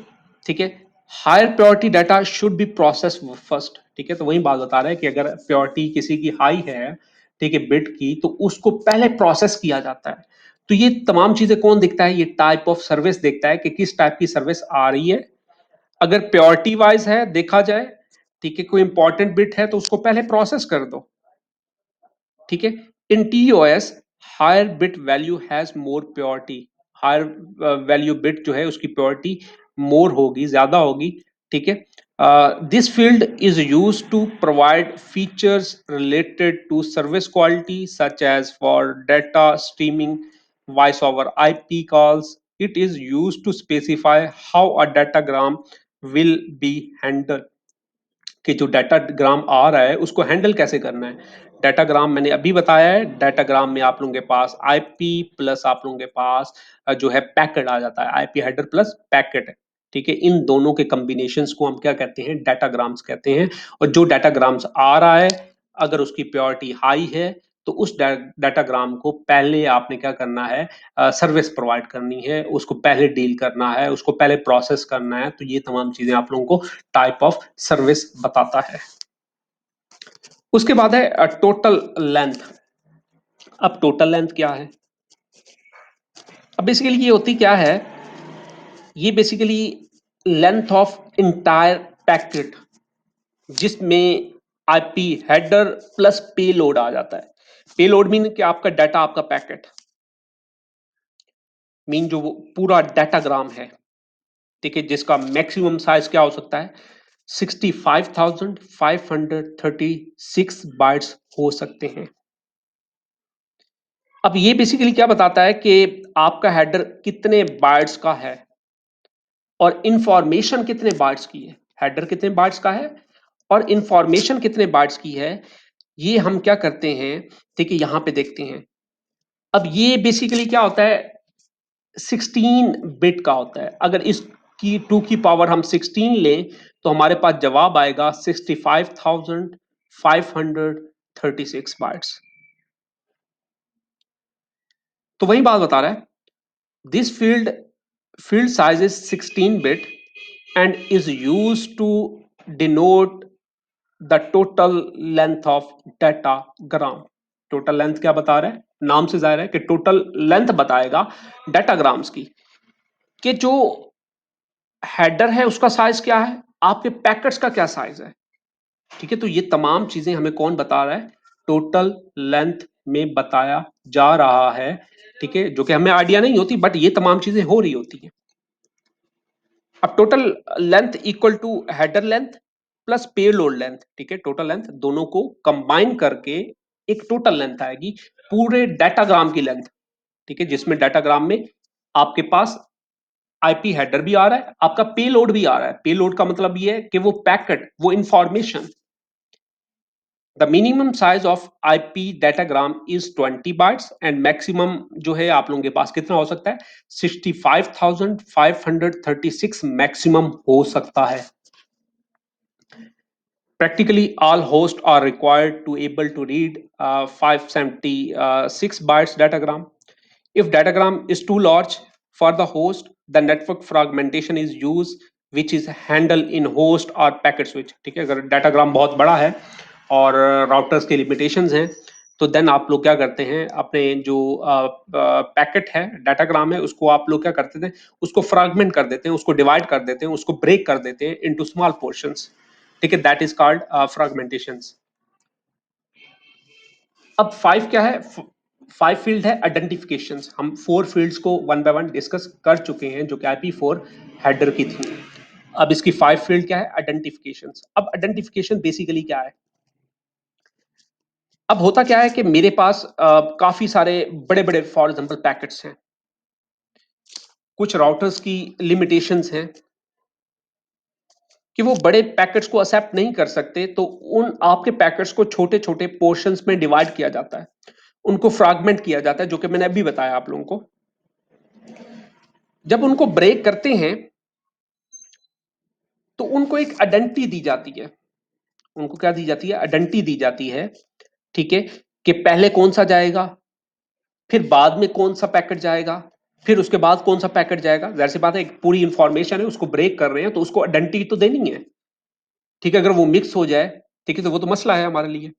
ठीक है, higher priority data should be process first. ठीक है, तो वही बात बता रहे हैं कि अगर प्रायोरिटी किसी की हाई है, ठीक है, बिट की, तो उसको पहले प्रोसेस किया जाता है। तो ये तमाम चीजें कौन देखता है, ये टाइप ऑफ सर्विस देखता है कि किस टाइप की सर्विस आ रही है। अगर प्रायोरिटी वाइज है देखा जाए, ठीक है, कोई इंपॉर्टेंट बिट है तो उसको पहले प्रोसेस कर दो। ठीक है, in TOS higher bit value has more purity, higher value bit जो है उसकी प्योरिटी मोर होगी, ज्यादा होगी। ठीक है, this field is use to provide features related to service quality such as for data streaming, voice over IP calls. It is use to specify how a datagram will be handle, कि जो datagram आ रहा है उसको handle कैसे करना है। Datagram मैंने अभी बताया है, डाटाग्राम में आप लोगों के पास आईपी प्लस आप लोगों के पास जो है पैकेट आ जाता है, आईपी हेडर प्लस पैकेट है। ठीक है, इन दोनों के कॉम्बिनेशंस को हम क्या कहते हैं, डाटाग्राम्स कहते हैं। और जो डाटाग्राम्स आ रहा है, अगर उसकी प्योरिटी हाई है, तो उस डाटाग्राम को पहले आपने क्या करना है, सर्विस प्रोवाइड करनी है, उसको पहले डील करना है, उसको पहले प्रोसेस करना है। तो ये तमाम चीजें आप लोगों को टाइप ऑफ सर्विस बताता है। उसके बाद है टोटल लेंथ। अब टोटल लेंथ क्या है, अब बेसिकली ये होती क्या है, ये basically length of entire packet, जिसमें आईपी हेडर प्लस पेलोड आ जाता है। पेलोड मीन कि आपका डाटा, आपका पैकेट मीन जो वो पूरा डाटाग्राम है। ठीक है, जिसका मैक्सिमम साइज क्या हो सकता है, 65,536 बाइट्स हो सकते हैं। अब ये बेसिकली क्या बताता है कि आपका हेडर कितने बाइट्स का है और इंफॉर्मेशन कितने बाइट्स की है। हेडर कितने बाइट्स का है और इंफॉर्मेशन कितने बाइट्स की है, ये हम क्या करते हैं, ठीक है, यहां पे देखते हैं। अब ये बेसिकली क्या होता है, 16 बिट का होता है। अगर इसकी 2 की पावर हम 16 लें, तो हमारे पास जवाब आएगा 65,536 बाइट्स। तो वही बात बता रहा है, this field size is 16 bit and is used to denote the total length of datagram। Total length क्या बता रहा है, नाम से जाहिर है कि टोटल लेंथ बताएगा डाटाग्राम्स की, कि जो हेडर है उसका साइज क्या है, आपके पैकेट्स का क्या साइज है। ठीक है, तो ये तमाम चीजें हमें कौन बता रहा है, टोटल लेंथ में बताया जा रहा है। ठीक है, जो कि हमें आइडिया नहीं होती, बट ये तमाम चीजें हो रही होती हैं। अब total length equal to header length plus payload length. ठीक है, टोटल लेंथ दोनों को कंबाइन करके एक टोटल लेंथ आएगी, पूरे डाटाग्राम की लेंथ। ठीक है, जिसमें डाटाग्राम में आपके पास आईपी हेडर भी आ रहा है, आपका पेलोड भी आ रहा है। पेलोड का मतलब ये है कि वो पैकेट, वो information. The minimum size of IP datagram is 20 bytes and maximum जो है आप लोगों के पास कितना हो सकता है, 65,536 मैक्सिमम हो सकता है। Practically all hosts are required to able to read 576 bytes datagram. If datagram is too large for the host, the network fragmentation is used, which is handled in host or packet switch। ठीक है, अगर datagram बहुत बड़ा है और routers के limitations हैं, तो देन आप लोग क्या करते हैं, अपने जो पैकेट है, डाटाग्राम है, उसको आप लोग क्या करते थे, उसको फ्रैगमेंट कर देते हैं, उसको डिवाइड कर देते हैं, उसको ब्रेक कर देते हैं इनटू स्मॉल पोर्शंस। ठीक है, दैट इज कॉल्ड फ्रैगमेंटेशंस। अब 5 क्या है, 5 फील्ड है आइडेंटिफिकेशन। हम 4 फील्ड्स को वन बाय वन डिस्कस कर चुके हैं, जो कि IP4 हेडर की थी। अब इसकी 5 फील्ड क्या है, आइडेंटिफिकेशन। अब आइडेंटिफिकेशन बेसिकली क्या है, अब होता क्या है कि मेरे पास काफी सारे बड़े बड़े फॉर एग्जांपल पैकेट्स हैं, कुछ राउटर्स की लिमिटेशंस हैं कि वो बड़े पैकेट्स को एक्सेप्ट नहीं कर सकते, तो उन आपके पैकेट्स को छोटे-छोटे पोर्शंस में डिवाइड किया जाता है, उनको फ्रैगमेंट किया जाता है, जो कि मैंने अभी बताया आप लोगों को। जब उनको ब्रेक करते हैं तो उनको एक आइडेंटिटी दी जाती है। उनको क्या दी जाती है? आइडेंटिटी दी जाती है, ठीक है, कि पहले कौन सा जाएगा, फिर बाद में कौन सा पैकेट जाएगा, फिर उसके बाद कौन सा पैकेट जाएगा। जाहिर सी बात है, एक पूरी इंफॉर्मेशन है, उसको ब्रेक कर रहे हैं तो उसको आइडेंटिटी तो देनी है, ठीक है। अगर वो मिक्स हो जाए, ठीक है, तो वो तो मसला है हमारे लिए।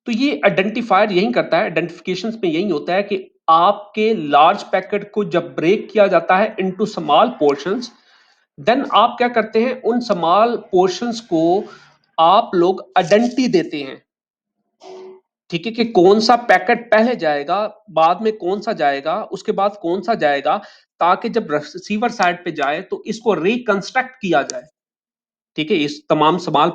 तो ये आइडेंटिफायर यही करता है, आइडेंटिफिकेशन में यही होता है कि आपके लार्ज पैकेट को जब ब्रेक किया जाता है इनटू स्मॉल पोर्शंस, देन आप क्या करते हैं, उन स्मॉल पोर्शंस को आप लोग आइडेंटिटी देते हैं, ठीक है, कि कौन सा पैकेट पहले जाएगा, बाद में कौन सा जाएगा, उसके बाद कौन सा जाएगा, ताकि जब रिसीवर साइड पे जाए तो इसको रिकंस्ट्रक्ट किया जाए, ठीक है। इस तमाम सवाल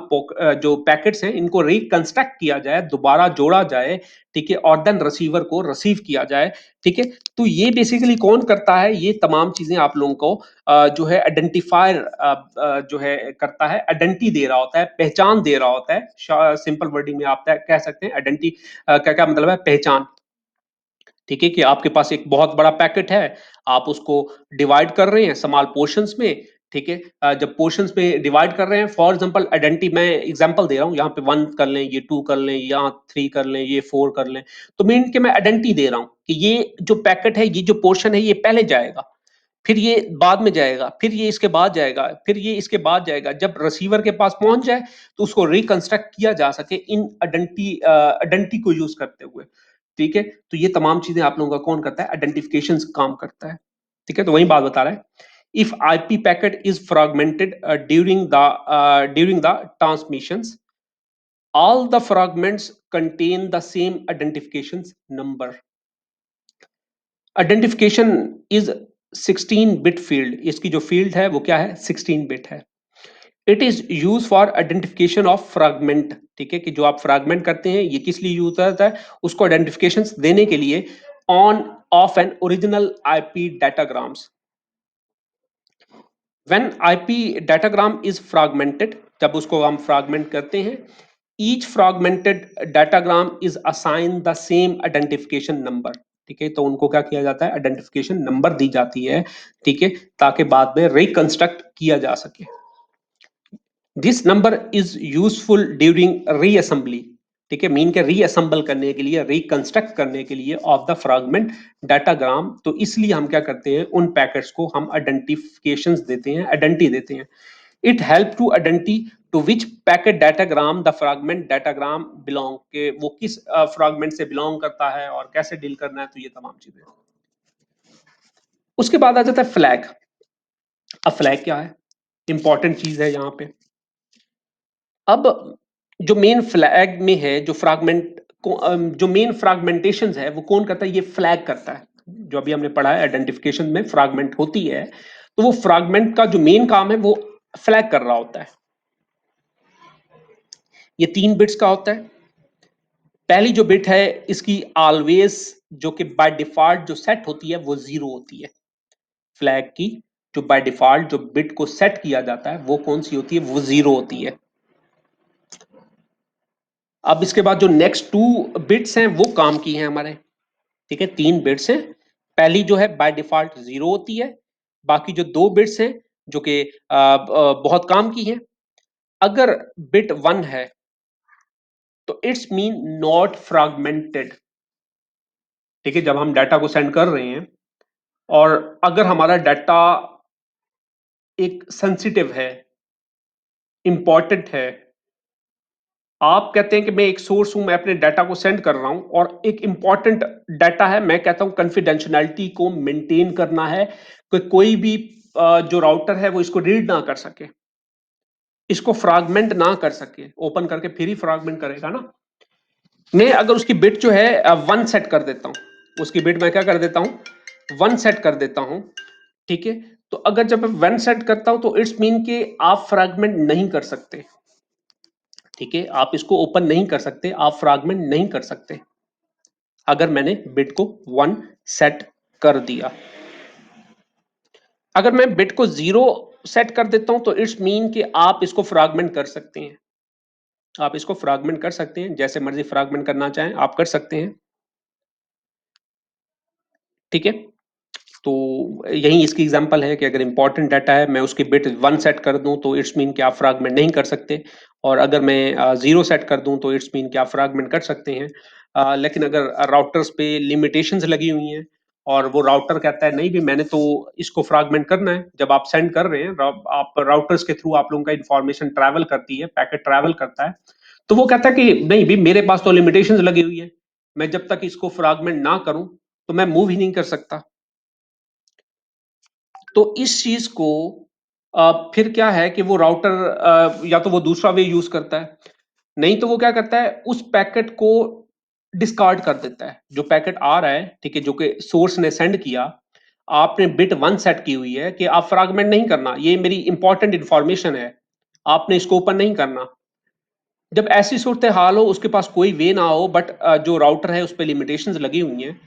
जो पैकेट्स हैं इनको रिकंस्ट्रक्ट किया जाए, दोबारा जोड़ा जाए, ठीक है, और देन रिसीवर को रिसीव किया जाए, ठीक है। तो ये बेसिकली कौन करता है? ये तमाम चीजें आप लोगों को जो है आइडेंटिफायर जो है करता है, आइडेंटिटी दे रहा होता है, पहचान दे रहा होता है। सिंपल वर्डिंग में आप कह सकते हैं आइडेंटिटी क्या क्या मतलब है? पहचान, ठीक है, कि आपके पास एक बहुत बड़ा पैकेट है, आप उसको डिवाइड कर रहे हैं स्मॉल पोर्शंस में, ठीक है। जब पोर्शंस में डिवाइड कर रहे हैं, फॉर एग्जांपल आइडेंटिटी, मैं एग्जांपल दे रहा हूं, यहाँ पे 1 कर लें, ये 2 कर लें, यहाँ 3 कर लें, ये 4 कर लें, तो मैं इनके मैं आइडेंटिटी दे रहा हूं कि ये जो पैकेट है, ये जो पोर्शन है, ये पहले जाएगा, फिर ये बाद में जाएगा, फिर ये इसके बाद जाएगा, फिर ये इसके बाद जाएगा। जब रिसीवर के पास पहुंच जाए तो उसको रिकंस्ट्रक्ट किया जा सके इन आइडेंटिटी को यूज करते हुए, ठीक है। तो ये तमाम चीजें आप लोगों का कौन करता है? आइडेंटिफिकेशन काम करता है, ठीक है। तो वही बात बता रहा है, if IP packet is fragmented during the transmissions, all the fragments contain the same identification number. Identification is 16 bit field, इसकी जो फील्ड है वो क्या है? 16 बिट है। It is use for identification of fragment, ठीक है, कि जो आप फ्रैगमेंट करते हैं ये किस लिए यूज होता है? उसको आइडेंटिफिकेशन देने के लिए, on of an original IP datagrams. When IP datagram is fragmented, जब उसको हम फ्रैगमेंट करते हैं, each fragmented datagram is assign the same identification number, ठीक है। तो उनको क्या किया जाता है? आइडेंटिफिकेशन नंबर दी जाती है, ठीक है, ताकि बाद में रिकंस्ट्रक्ट किया जा सके। This number is useful during reassembly, ठीक है, मीन के रीअसेंबल करने के लिए, रिकंस्ट्रक्ट करने के लिए ऑफ द फ्रैगमेंट डाटाग्राम। तो इसलिए हम क्या करते हैं? उन पैकेट्स को हम आइडेंटिफिकेशंस देते हैं, आइडेंटिटी देते हैं। It help to identity to which packet datagram the fragment datagram belong, के वो किस फ्रैगमेंट से बिलोंग करता है और कैसे डील करना है, तो ये तमाम चीजें। उसके बाद आ जाता है फ्लैग। अब फ्लैग क्या है? इंपॉर्टेंट चीज है यहाँ पे। अब जो मेन फ्लैग में है, जो फ्रैगमेंट जो मेन फ्रैगमेंटेशन है वो कौन करता है? ये फ्लैग करता है। जो अभी हमने पढ़ा है, आइडेंटिफिकेशन में फ्रैगमेंट होती है, तो वो फ्रैगमेंट का जो मेन काम है वो फ्लैग कर रहा होता है। ये 3 बिट्स का होता है। पहली जो बिट है इसकी ऑलवेज, जो कि बाय डिफॉल्ट जो सेट होती है वो 0 होती है। फ्लैग की जो बाय डिफॉल्ट जो बिट को सेट किया जाता है वो कौन सी होती है? वो 0 होती है। अब इसके बाद जो नेक्स्ट 2 बिट्स हैं वो काम की हैं हमारे, ठीक है। 3 बिट्स हैं, पहली जो है बाय डिफॉल्ट 0 होती है, बाकी जो 2 बिट्स हैं जो कि बहुत काम की हैं। अगर बिट 1 है तो इट्स मीन नॉट फ्रैगमेंटेड, ठीक है। जब हम डाटा को सेंड कर रहे हैं और अगर हमारा डाटा एक सेंसिटिव है, इंपॉर्टेंट है, आप कहते हैं कि मैं एक सोर्स हूं, मैं अपने डाटा को सेंड कर रहा हूं और एक इंपॉर्टेंट डाटा है, मैं कहता हूं कॉन्फिडेंशियलिटी को मेंटेन करना है कि कोई भी जो राउटर है वो इसको रीड ना कर सके, इसको फ्रैगमेंट ना कर सके, ओपन करके फिर ही फ्रैगमेंट करेगा ना। मैं अगर उसकी बिट जो है 1 सेट कर देता हूं, उसकी बिट मैं क्या कर देता हूं? 1 सेट कर देता हूं, ठीक है। तो अगर जब मैं 1 सेट करता हूं तो इट्स मीन कि आप फ्रैगमेंट नहीं कर सकते, ठीक है। आप इसको ओपन नहीं कर सकते, आप फ्रैगमेंट नहीं कर सकते अगर मैंने बिट को 1 सेट कर दिया। अगर मैं बिट को 0 सेट कर देता हूं तो इट्स मीन कि आप इसको फ्रैगमेंट कर सकते हैं, आप इसको फ्रैगमेंट कर सकते हैं, जैसे मर्जी फ्रैगमेंट करना चाहें आप कर सकते हैं। ठीक है, तो यही इसकी एग्जांपल है कि अगर इंपॉर्टेंट डाटा है मैं उसकी बिट 1 सेट कर दूं तो इट्स मीन कि आप फ्रैगमेंट नहीं कर सकते, और अगर मैं 0 सेट कर दूं तो इट्स मीन कि आप फ्रैगमेंट कर सकते हैं। लेकिन अगर राउटर्स पे लिमिटेशंस लगी हुई हैं और वो राउटर कहता है नहीं भी मैंने तो इसको फ्रैगमेंट करना है, जब आप सेंड कर रहे हैं आप राउटर्स के थ्रू आप लोगों का इंफॉर्मेशन ट्रैवल करती है, पैकेट ट्रैवल करता है, तो वो कहता है कि नहीं भी मेरे पास तो लिमिटेशंस लगी हुई है, मैं जब तक इसको फ्रैगमेंट ना करूं तो मैं मूव ही नहीं कर सकता। तो इस चीज को फिर क्या है कि वो राउटर या तो वो दूसरा वे यूज करता है, नहीं तो वो क्या करता है उस पैकेट को डिस्कार्ड कर देता है। जो पैकेट आ रहा है, ठीक है, जो कि सोर्स ने सेंड किया, आपने बिट 1 सेट की हुई है कि आप फ्रैगमेंट नहीं करना, ये मेरी इंपॉर्टेंट इंफॉर्मेशन है, आपने इसको ओपन नहीं करना। जब ऐसी सूरत हाल हो, उसके पास कोई वे ना हो, बट जो राउटर है उस पर लिमिटेशंस लगी हुई हैं,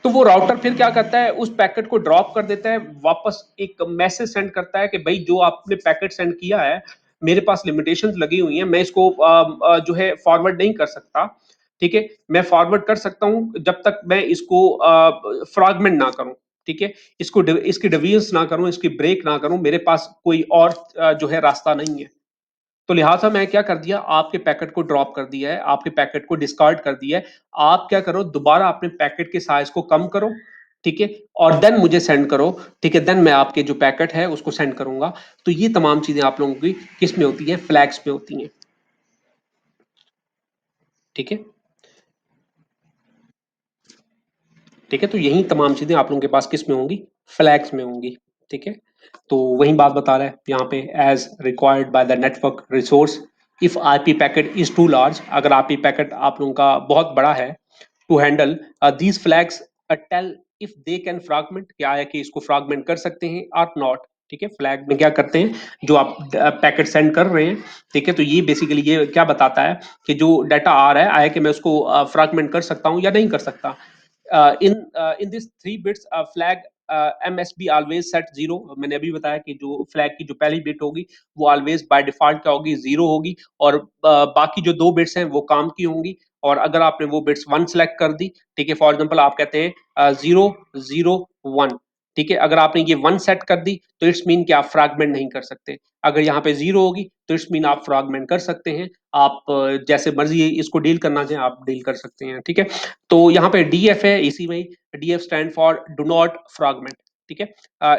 तो वो राउटर फिर क्या करता है उस पैकेट को ड्रॉप कर देता है, वापस एक मैसेज सेंड करता है कि भाई जो आपने पैकेट सेंड किया है मेरे पास लिमिटेशंस लगी हुई हैं, मैं इसको जो है फॉरवर्ड नहीं कर सकता। ठीक है, मैं फॉरवर्ड कर सकता हूं जब तक मैं इसको फ्रैगमेंट ना करूं। ठीक है, इसको इसकी डिवीजन ना करूं, इसकी ब्रेक ना करूं, मेरे पास कोई और जो है रास्ता नहीं है। तो लिहाजा मैं क्या कर दिया, आपके पैकेट को ड्रॉप कर दिया है, आपके पैकेट को डिस्कार्ड कर दिया है। आप क्या करो, दोबारा अपने पैकेट के साइज को कम करो, ठीक है, और देन मुझे सेंड करो। ठीक है, देन मैं आपके जो पैकेट है उसको सेंड करूंगा। तो ये तमाम चीजें आप लोगों की किस में होती है, फ्लैग्स में होती हैं। ठीक है, ठीक है, तो यही तमाम चीजें आप लोगों के पास किस में होंगी, फ्लैग्स में होंगी। ठीक है, तो वही बात बता रहा है यहाँ पे, as required by the network resource if IP packet is too large, अगर आईपी पैकेट आप लोगों का बहुत बड़ा है, to handle these flags tell if they can fragment, क्या है कि इसको फ्रैगमेंट कर सकते हैं और नॉट। ठीक है, फ्लैग में क्या करते हैं, जो आप पैकेट सेंड कर रहे हैं, ठीक है, तो ये बेसिकली ये क्या बताता है कि जो डाटा आ रहा है आया कि मैं उसको फ्रैगमेंट कर सकता हूँ या नहीं कर सकता। in this 3 bits flag MSB always set 0, मैंने अभी बताया कि जो फ्लैग की जो पहली बिट होगी वो ऑलवेज बाय डिफॉल्ट क्या होगी, 0 होगी, और बाकी जो 2 बिट्स हैं वो काम की होंगी। और अगर आपने वो बिट्स 1 सेलेक्ट कर दी, ठीक है, फॉर एग्जांपल आप कहते हैं 0 0 1, ठीक है, अगर आपने ये 1 सेट कर दी तो इट्स मीन कि आप फ्रैगमेंट नहीं कर सकते। अगर यहाँ पे 0 होगी तो इट्स मीन आप फ्रैगमेंट कर सकते हैं। आप जैसे मर्जी इसको डील करना चाहें आप डील कर सकते हैं। ठीक है, तो यहाँ पे डीएफ है, इसी में DF stand for do not fragment. ठीक है,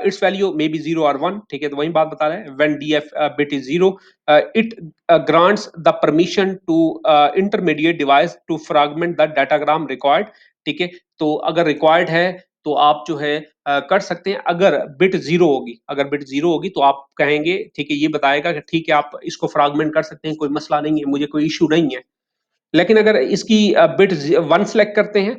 इट्स वैल्यू मे बी 0 और 1। ठीक है, तो वही बात बता रहे हैं, when DF bit is 0 it grants the permission to intermediate device to fragment the datagram required. ठीक है, तो अगर रिक्वायर्ड है तो आप जो है कर सकते हैं। अगर बिट 0 होगी, अगर बिट 0 होगी तो आप कहेंगे, ठीक है, ये बताएगा कि ठीक है आप इसको फ्रैगमेंट कर सकते हैं, कोई मसला नहीं है, मुझे कोई इशू नहीं है। लेकिन अगर इसकी बिट 1 सेलेक्ट करते हैं,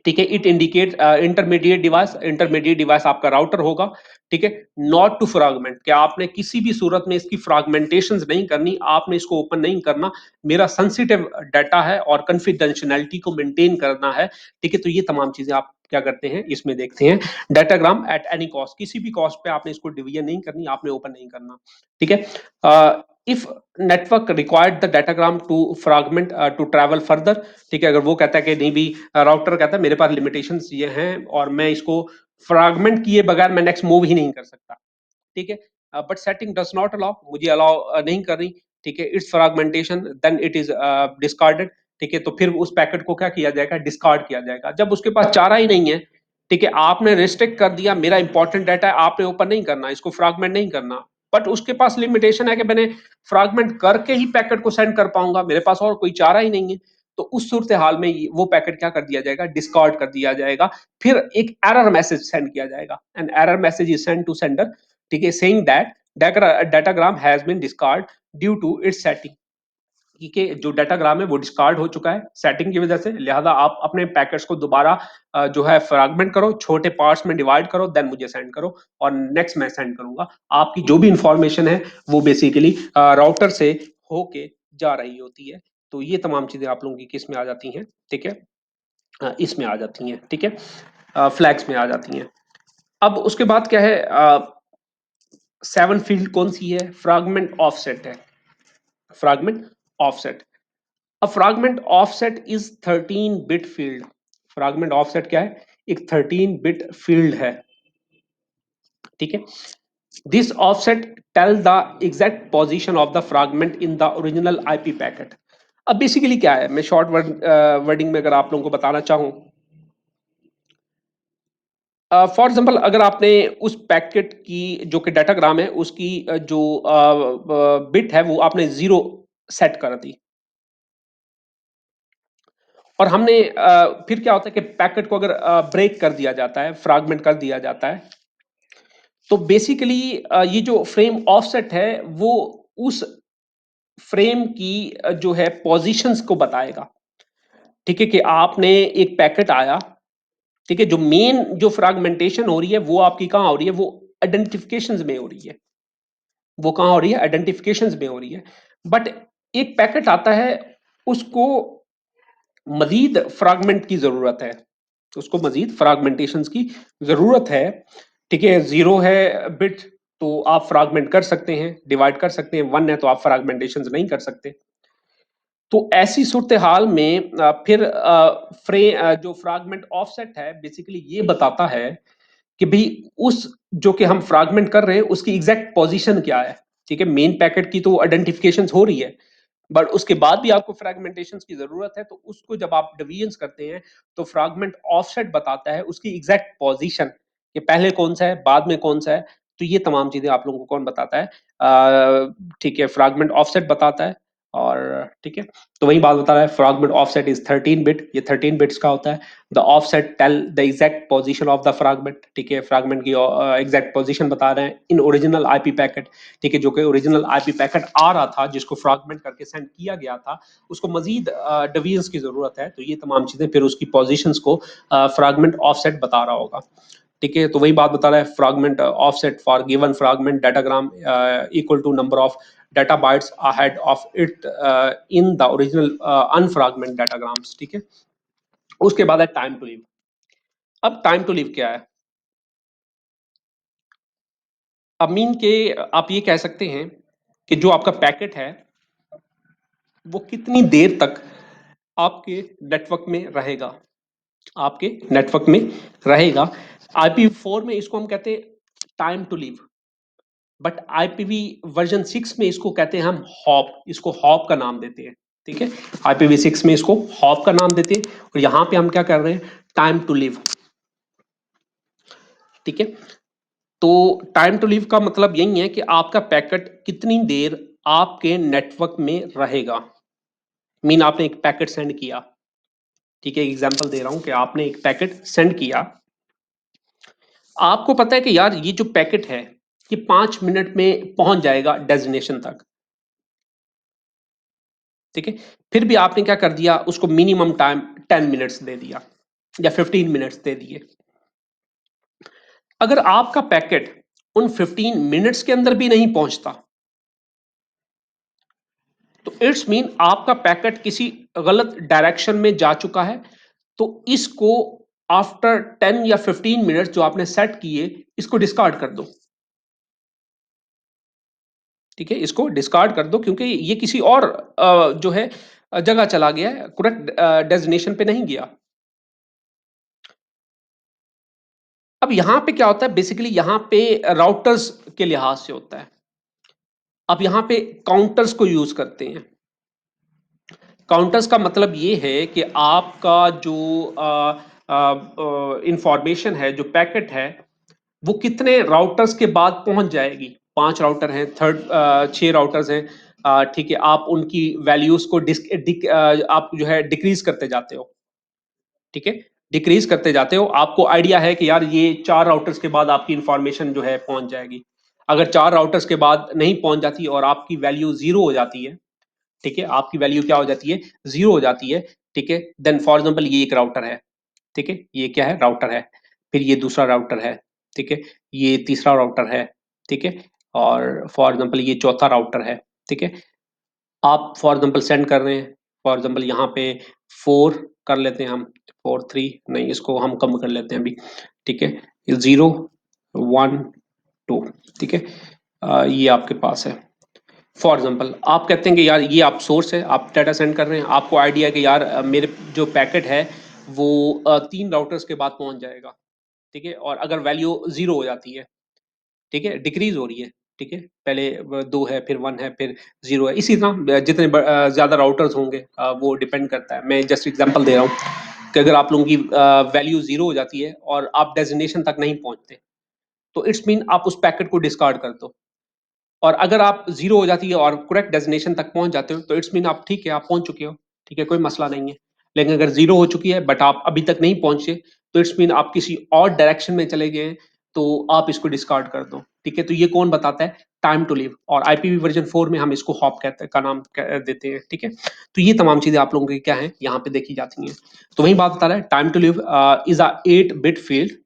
ठीक है, it indicate intermediate device, intermediate device आपका राउटर होगा। ठीक है, नॉट टू फ्रैगमेंट, क्या आपने किसी भी सूरत में इसकी फ्रैगमेंटेशंस नहीं करनी, आपने इसको ओपन नहीं करना, मेरा सेंसिटिव डाटा है और कॉन्फिडेंशियलिटी को मेंटेन करना है। ठीक है, तो ये तमाम चीजें आप क्या करते हैं इसमें देखते हैं। डाटाग्राम एट एनी कॉस्ट, किसी भी कॉस्ट पे आपने इसको डिवीजन नहीं करनी, आपने ओपन नहीं करना। ठीक है, if network required the datagram to fragment to travel further, ठीक है, अगर वो कहता है कि नहीं भी राउटर कहता है मेरे पास लिमिटेशंस ये हैं और मैं इसको फ्रैगमेंट किए बगैर मैं नेक्स्ट मूव ही नहीं कर सकता। ठीक है, but setting does not allow, मुझे अलाउ नहीं कर रही। ठीक है, it's fragmentation then it is discarded. ठीक है, तो फिर उस पैकेट को क्या किया जाएगा, डिस्कार्ड किया जाएगा, जब उसके पास चारा ही नहीं है। ठीक है, आपने रिस्ट्रिक्ट कर दिया, मेरा इंपॉर्टेंट डाटा है, आपने ओपन नहीं करना, इसको फ्रैगमेंट नहीं करना, बट उसके पास लिमिटेशन है कि मैंने फ्रैगमेंट करके ही पैकेट को सेंड कर पाऊंगा, मेरे पास और कोई चारा ही नहीं है। तो उस सूरत हाल में वो पैकेट क्या कर दिया जाएगा, डिस्कार्ड कर दिया जाएगा। फिर एक एरर मैसेज सेंड किया जाएगा, an error message is send to sender. ठीक है, saying that datagram has been discard due to its setting, कि जो डाटाग्राम है वो डिस्कार्ड हो चुका है सेटिंग की वजह से, लिहाजा आप अपने पैकेट्स को दोबारा जो है फ्रैगमेंट करो, छोटे पार्ट्स में डिवाइड करो, देन मुझे सेंड करो और नेक्स्ट मैं सेंड करूंगा। आपकी जो भी इंफॉर्मेशन है वो बेसिकली राउटर से होके जा रही होती है। तो ये तमाम चीजें आप लोगों की किस में आ जाती हैं, ठीक है, इसमें आ जाती हैं। ठीक है, फ्लैग्स में आ जाती हैं। अब उसके बाद क्या है, 7 फील्ड कौन सी है? फ्रैगमेंट ऑफसेट है, fragment offset. A fragment offset is 13 bit field. Fragment offset क्या है? एक 13 बिट फील्ड है, ठीक है। This offset tell the exact position of the fragment in the original IP packet. अब बेसिकली क्या है, मैं शॉर्ट वर्डिंग में अगर आप लोगों को बताना चाहूं, फॉर एग्जाम्पल अगर आपने उस पैकेट की जो कि डाटाग्राम है उसकी जो बिट है वो आपने 0 सेट कर दी, और हमने फिर क्या होता है कि पैकेट को अगर ब्रेक कर दिया जाता है, फ्रैगमेंट कर दिया जाता है, तो बेसिकली ये जो फ्रेम ऑफसेट है वो उस फ्रेम की जो है पोजीशंस को बताएगा, ठीक है। कि आपने एक पैकेट आया, ठीक है, जो मेन जो फ्रैगमेंटेशन हो रही है वो आपकी कहां हो रही है? वो आइडेंटिफिकेशंस में हो रही है। वो कहां हो रही है? आइडेंटिफिकेशंस में हो रही है। बट एक पैकेट आता है, उसको मजीद फ्रैगमेंट की जरूरत है, उसको मजीद फ्रैगमेंटेशंस की जरूरत है, ठीक है। 0 है बिट तो आप फ्रैगमेंट कर सकते हैं, डिवाइड कर सकते हैं, 1 है तो आप फ्रैगमेंटेशंस नहीं कर सकते। तो ऐसी सूरत हाल में फिर जो फ्रैगमेंट ऑफसेट है बेसिकली ये बताता है कि भाई उस जो कि हम फ्रैगमेंट कर रहे हैं उसकी एग्जैक्ट पोजीशन क्या है, ठीक है। मेन पैकेट की तो आइडेंटिफिकेशन हो रही है, बट उसके बाद भी आपको फ्रैगमेंटेशन की जरूरत है, तो उसको जब आप डिवीजन करते हैं तो फ्रैगमेंट ऑफसेट बताता है उसकी एग्जैक्ट पोजीशन, कि पहले कौन सा है, बाद में कौन सा है। तो ये तमाम चीजें आप लोगों को कौन बताता है? ठीक है, फ्रैगमेंट ऑफसेट बताता है। और ठीक है, तो वही बात बता रहा है, फ्रैगमेंट ऑफसेट इज 13 बिट, ये 13 बिट्स का होता है। The offset tell the exact position of the fragment, ठीक है, फ्रैगमेंट की एग्जैक्ट पोजीशन बता रहे हैं इन ओरिजिनल आईपी पैकेट, ठीक है। जो कि ओरिजिनल आईपी पैकेट आ रहा था जिसको फ्रैगमेंट करके सेंड किया गया था, उसको मजीद डिवीजन की जरूरत है, तो ये तमाम चीजें फिर उसकी पोजीशंस को फ्रैगमेंट ऑफसेट बता रहा होगा, ठीक है। तो वही बात बता रहा है, fragment offset for given fragment datagram equal to number of data bytes ahead of it in the original unfragment datagrams, ठीक है। उसके बाद है टाइम टू लीव। अब टाइम टू लीव क्या है? अब मीन के आप ये कह सकते हैं कि जो आपका पैकेट है वो कितनी देर तक आपके नेटवर्क में रहेगा, आपके नेटवर्क में रहेगा। IPv4 में इसको हम कहते हैं time to live, but IPv version 6 में इसको कहते हैं हम हॉप, इसको हॉप का नाम देते हैं, ठीक है। IPv6 में इसको हॉप का नाम देते हैं, और यहां पे हम क्या कर रहे हैं? टाइम टू लीव, ठीक है। तो टाइम टू लीव का मतलब यही है कि आपका पैकेट कितनी देर आपके नेटवर्क में रहेगा। मीन आपने एक पैकेट सेंड किया, ठीक है, एग्जांपल दे रहा हूं कि आपने एक पैकेट सेंड किया, आपको पता है कि यार ये जो पैकेट है ये 5 मिनट में पहुंच जाएगा डेस्टिनेशन तक, ठीक है। फिर भी आपने क्या कर दिया, उसको मिनिमम टाइम 10 मिनट्स दे दिया या 15 मिनट्स दे दिए। अगर आपका पैकेट उन 15 मिनट्स के अंदर भी नहीं पहुंचता, तो इट्स मीन आपका पैकेट किसी गलत डायरेक्शन में जा चुका है। तो इसको आफ्टर 10 या 15 मिनट जो आपने सेट किए, इसको डिस्कार्ड कर दो, ठीक है। इसको डिस्कार्ड कर दो क्योंकि ये किसी और जो है जगह चला गया है, करेक्ट डेस्टिनेशन पे नहीं गया। अब यहां पे क्या होता है, बेसिकली यहां पे राउटर्स के लिहाज से होता है। अब यहां पे काउंटर्स को यूज करते हैं। काउंटर्स का मतलब ये है कि आपका जो इंफॉर्मेशन है, जो पैकेट है, वो कितने राउटर्स के बाद पहुंच जाएगी। 5 राउटर हैं, 6 राउटर्स हैं, ठीक है। आप उनकी वैल्यूज को आप जो है डिक्रीज करते जाते हो, ठीक है, डिक्रीज करते जाते हो। आपको आइडिया है कि यार ये 4 राउटर्स के बाद आपकी इंफॉर्मेशन जो है पहुंच जाएगी। अगर 4 राउटर्स के बाद नहीं पहुंच जाती और आपकी वैल्यू 0 हो जाती है, ठीक है, आपकी वैल्यू क्या हो जाती है? 0 हो जाती है, ठीक है। देन फॉर एग्जाम्पल ये एक राउटर है, ठीक है, ये क्या है? राउटर है। फिर ये दूसरा राउटर है, ठीक है, ये तीसरा राउटर है, ठीक है, और फॉर एग्जाम्पल ये चौथा राउटर है, ठीक है। आप फॉर एग्जाम्पल सेंड कर रहे हैं, फॉर एग्जाम्पल यहाँ पे 4 कर लेते हैं हम, 4 3 नहीं, इसको हम कम कर लेते हैं अभी, ठीक है, 0 1 2, ठीक है। ये आपके पास है। फॉर एग्जांपल आप कहते हैं कि यार ये आप सोर्स है, आप डाटा सेंड कर रहे हैं, आपको आइडिया है कि यार मेरे जो पैकेट है वो 3 राउटर्स के बाद पहुंच जाएगा, ठीक है? और अगर वैल्यू 0 हो जाती है, ठीक है? डिक्रीज़ हो रही है, ठीक है? पहले 2 है, फिर 1 है, फिर 0 है। इसी तरह जितने ज़्यादा राउटर्स होंगे वो डिपेंड करता है। मैं जस्ट एग्ज़ाम्पल दे रहा हूँ कि अगर आप लोगों की वैल्यू 0 हो जाती है और आप डेस्टिनेशन तक नहीं पहुँचते, तो इट्स मीन आप उस पैकेट को डिस्कार्ड कर दो। और अगर आप 0 हो जाती है और करेक्ट डेस्टिनेशन तक पहुँच जाते हो, तो इट्स मीन आप ठीक है, आप पहुँच चुके हो, ठीक है? कोई मसला नहीं है। लेकिन अगर 0 हो चुकी है बट आप अभी तक नहीं पहुँचे, तो इट्स मीन आप किसी और डायरेक्शन में चले गए हैं, तो आप इसको डिस्कार्ड कर दो, ठीक है? तो ये कौन बताता है? Time to live. और आईपीवी वर्जन 4 में हम इसको हॉप कहते हैं का नाम देते हैं, ठीक है? तो ये तमाम चीज़ें आप लोगों की क्या हैं, यहाँ पे देखी जाती हैं। तो वही बात बता रहा है, time to live is a 8 bit field.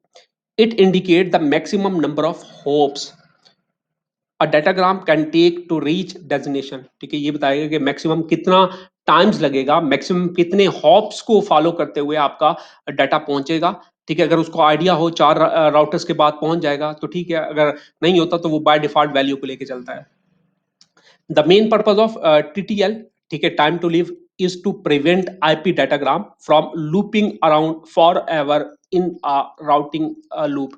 It indicate the maximum number of hops a datagram can take to reach destination, ठीक है? ये बताएगा कि मैक्सिमम कितना टाइम्स लगेगा, मैक्सिमम कितने हॉप्स को फॉलो करते हुए आपका डाटा पहुंचेगा, ठीक है? अगर उसको आइडिया हो 4 राउटर्स के बाद पहुंच जाएगा तो ठीक है, अगर नहीं होता तो वो बाय डिफॉल्ट वैल्यू को लेके चलता है। The main purpose of TTL, ठीक है, time to live, is to prevent IP datagram from looping around forever in a routing loop.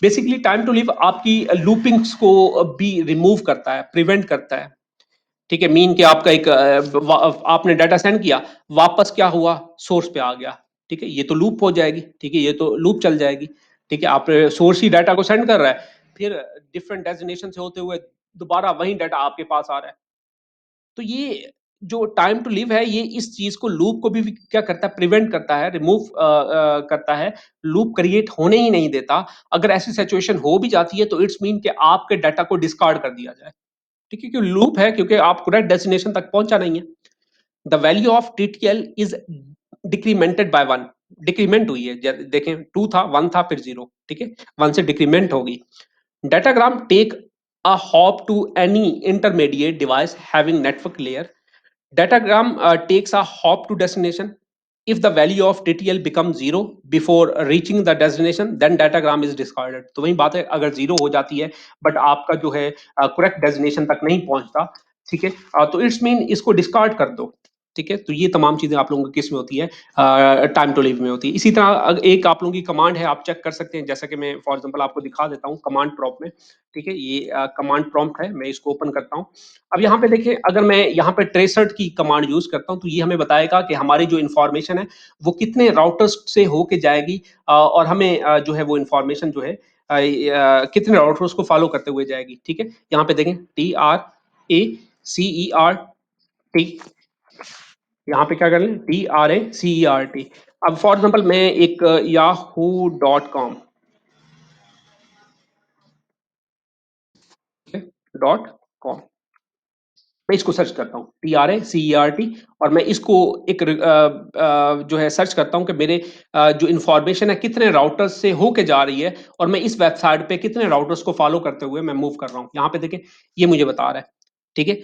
Basically time to live आपकी लूपिंग्स को भी रिमूव करता है, प्रिवेंट करता है, ठीक है? मीन कि आपका एक आपने डाटा सेंड किया, वापस क्या हुआ, सोर्स पे आ गया, ठीक है? ये तो लूप हो जाएगी, ठीक है? ये तो लूप चल जाएगी, ठीक है? आप सोर्स ही डाटा को सेंड कर रहा है, फिर डिफरेंट डेस्टिनेशन से होते हुए दोबारा वही डाटा आपके पास आ रहा है। तो ये जो टाइम टू लिव है, ये इस चीज को, लूप को भी क्या करता है, प्रिवेंट करता है, रिमूव करता है, लूप क्रिएट होने ही नहीं देता। अगर ऐसी सिचुएशन हो भी जाती है तो इट्स मीन कि आपके डाटा को डिस्कार्ड कर दिया जाए, ठीक है? क्योंकि लूप है, क्योंकि आप करेक्ट डेस्टिनेशन तक पहुंचा नहीं है। The value of TTL is decremented by 1, decrement हुई है, देखें 2 था, 1 था, फिर 0, ठीक है? 1 से डिक्रीमेंट होगी। Datagram take a hop to any intermediate device having network layer. Datagram takes a hop to destination. If the value of TTL becomes 0 before reaching the destination, then datagram is discarded. तो वही बात है, अगर 0 हो जाती है but आपका जो है करेक्ट डेस्टिनेशन तक नहीं पहुंचता, ठीक है? तो इट्स मीन इसको डिस्कार्ड कर दो, ठीक है? तो ये तमाम चीजें आप लोगों की किस में होती है, टाइम टू लीव में होती है। इसी तरह एक आप लोगों की कमांड है, आप चेक कर सकते हैं, जैसा कि मैं फॉर एग्जांपल आपको दिखा देता हूँ कमांड प्रॉम्प्ट में, ठीक है? ये कमांड प्रॉम्प्ट है, मैं इसको ओपन करता हूँ। अब यहाँ पे देखिए, अगर मैं यहाँ पे ट्रेसर्ट की कमांड यूज करता हूँ, तो ये हमें बताएगा कि हमारी जो इन्फॉर्मेशन है वो कितने राउटर्स से होके जाएगी, और हमें जो है वो इन्फॉर्मेशन जो है कितने राउटर्स को फॉलो करते हुए जाएगी, ठीक है? यहाँ पे देखें TRACERT, यहाँ पे क्या कर लें, TRACERT। अब फॉर एग्जाम्पल मैं एक yahoo.com डॉट कॉम, मैं इसको सर्च करता हूँ, TRACERT, और मैं इसको एक जो है सर्च करता हूँ कि मेरे जो इन्फॉर्मेशन है कितने राउटर्स से होके जा रही है, और मैं इस वेबसाइट पे कितने राउटर्स को फॉलो करते हुए मैं मूव कर रहा हूँ। यहाँ पे देखें, ये मुझे बता रहा है, ठीक है?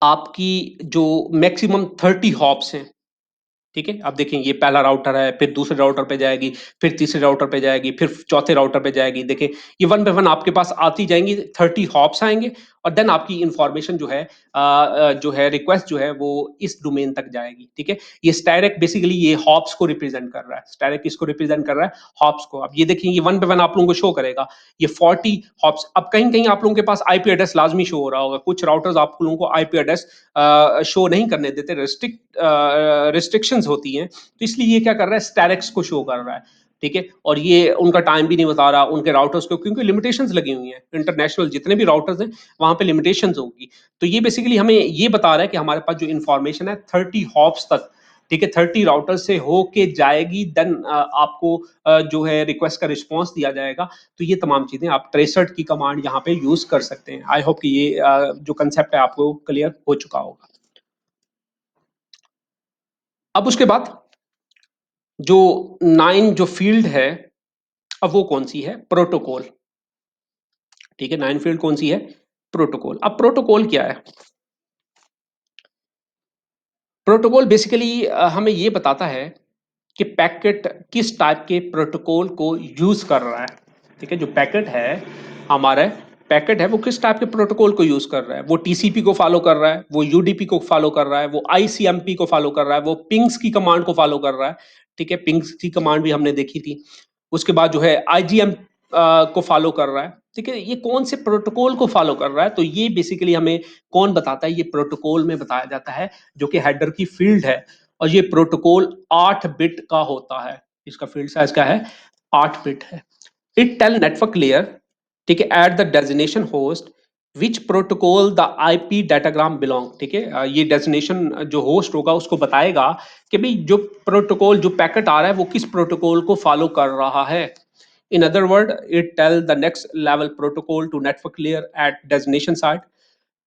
आपकी जो मैक्सिमम 30 हॉप्स हैं, ठीक है? अब देखें, ये पहला राउटर है, फिर दूसरे राउटर पे जाएगी, फिर तीसरे राउटर पे जाएगी, फिर चौथे राउटर पे जाएगी। देखें, ये वन बाय वन आपके पास आती जाएंगी, 30 हॉप्स आएंगे, और देन आपकी इंफॉर्मेशन जो है रिक्वेस्ट जो है वो इस डोमेन तक जाएगी, ठीक है? ये स्टैटिक बेसिकली ये हॉप्स को रिप्रेजेंट कर रहा है। स्टैटिक किसको रिप्रेजेंट कर रहा है? हॉप्स को। अब ये देखिए, ये वन बाय वन आप लोगों को शो करेगा, ये 40 हॉप्स। अब कहीं कहीं आप लोगों के पास आईपी एड्रेस लाजमी शो हो रहा होगा, कुछ राउटर्स आप लोगों को आईपी एड्रेस शो नहीं करने देते, रिस्ट्रिक्शंस होती हैं, तो इसलिए ये क्या कर रहा है, स्टैरिक्स को शो कर रहा है, ठीक है? और ये उनका टाइम भी नहीं बता रहा उनके राउटर्स को, क्योंकि लिमिटेशंस लगी हुई हैं, इंटरनेशनल जितने भी राउटर्स हैं वहां पे लिमिटेशंस होगी। तो ये बेसिकली हमें ये बता रहा है कि हमारे पास जो इन्फॉर्मेशन है 30 हॉप्स तक, ठीक है, 30 राउटर से होके जाएगी, देन आपको जो है रिक्वेस्ट का रिस्पॉन्स दिया जाएगा। तो ये तमाम चीजें आप ट्रेसर्ट की कमांड यहाँ पे यूज कर सकते हैं। आई होप कि ये जो कंसेप्ट है आपको क्लियर हो चुका होगा। अब उसके बाद जो 9 जो फील्ड है, अब वो कौन सी है? प्रोटोकॉल, ठीक है? 9 फील्ड कौन सी है? प्रोटोकॉल। अब प्रोटोकॉल क्या है? प्रोटोकॉल बेसिकली हमें ये बताता है कि पैकेट किस टाइप के प्रोटोकॉल को यूज कर रहा है, ठीक है? जो पैकेट है हमारा, पैकेट है वो किस टाइप के प्रोटोकॉल को यूज कर रहा है, वो टीसीपी को फॉलो कर रहा है, वो यूडीपी को फॉलो कर रहा है, वो आईसीएमपी को फॉलो कर रहा है, वो पिंग्स की कमांड को फॉलो कर रहा है। ठीक है, पिंग्स की कमांड भी हमने देखी थी। उसके बाद जो है आईजीएम को फॉलो कर रहा है। ठीक है, ये कौन से प्रोटोकॉल को फॉलो कर रहा है, तो ये बेसिकली हमें कौन बताता है, ये प्रोटोकॉल में बताया जाता है, जो कि हेडर की फील्ड है। और ये प्रोटोकॉल 8 बिट का होता है। इसका फील्ड साइज क्या है, 8 बिट है। इट टेल नेटवर्क लेयर, ठीक है, at the designation host which protocol the IP datagram belong. ठीक है, ये डेजिनेशन जो होस्ट होगा उसको बताएगा कि भाई जो प्रोटोकॉल, जो पैकेट आ रहा है वो किस प्रोटोकॉल को फॉलो कर रहा है। In other word, it tell the next level protocol to network layer at destination site.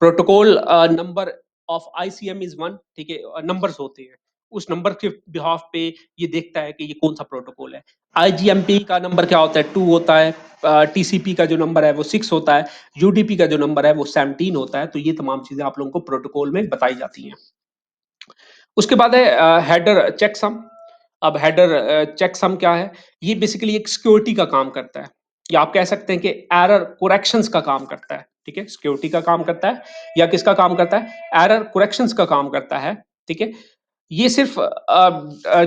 Protocol number of ICM is 1। ठीक है, नंबर्स होते हैं, उस नंबर के बिहाफ पे ये देखता है कि ये कौन सा प्रोटोकॉल है। आईजीएमपी का नंबर क्या होता है, 2 होता है। टीसीपी का जो नंबर है वो 6 होता है। यूडीपी का जो नंबर है वो 17 होता है। तो ये तमाम चीजें आप लोगों को प्रोटोकॉल में बताई जाती हैं। उसके बाद है हेडर चेकसम। अब हेडर चेकसम क्या है, ये बेसिकली एक सिक्योरिटी का काम करता है, या आप कह सकते हैं कि एरर कोरेक्शंस का काम करता है। ठीक है, सिक्योरिटी का काम करता है या किसका काम करता है, एरर कोरेक्शंस का काम करता है। ठीक है, ये सिर्फ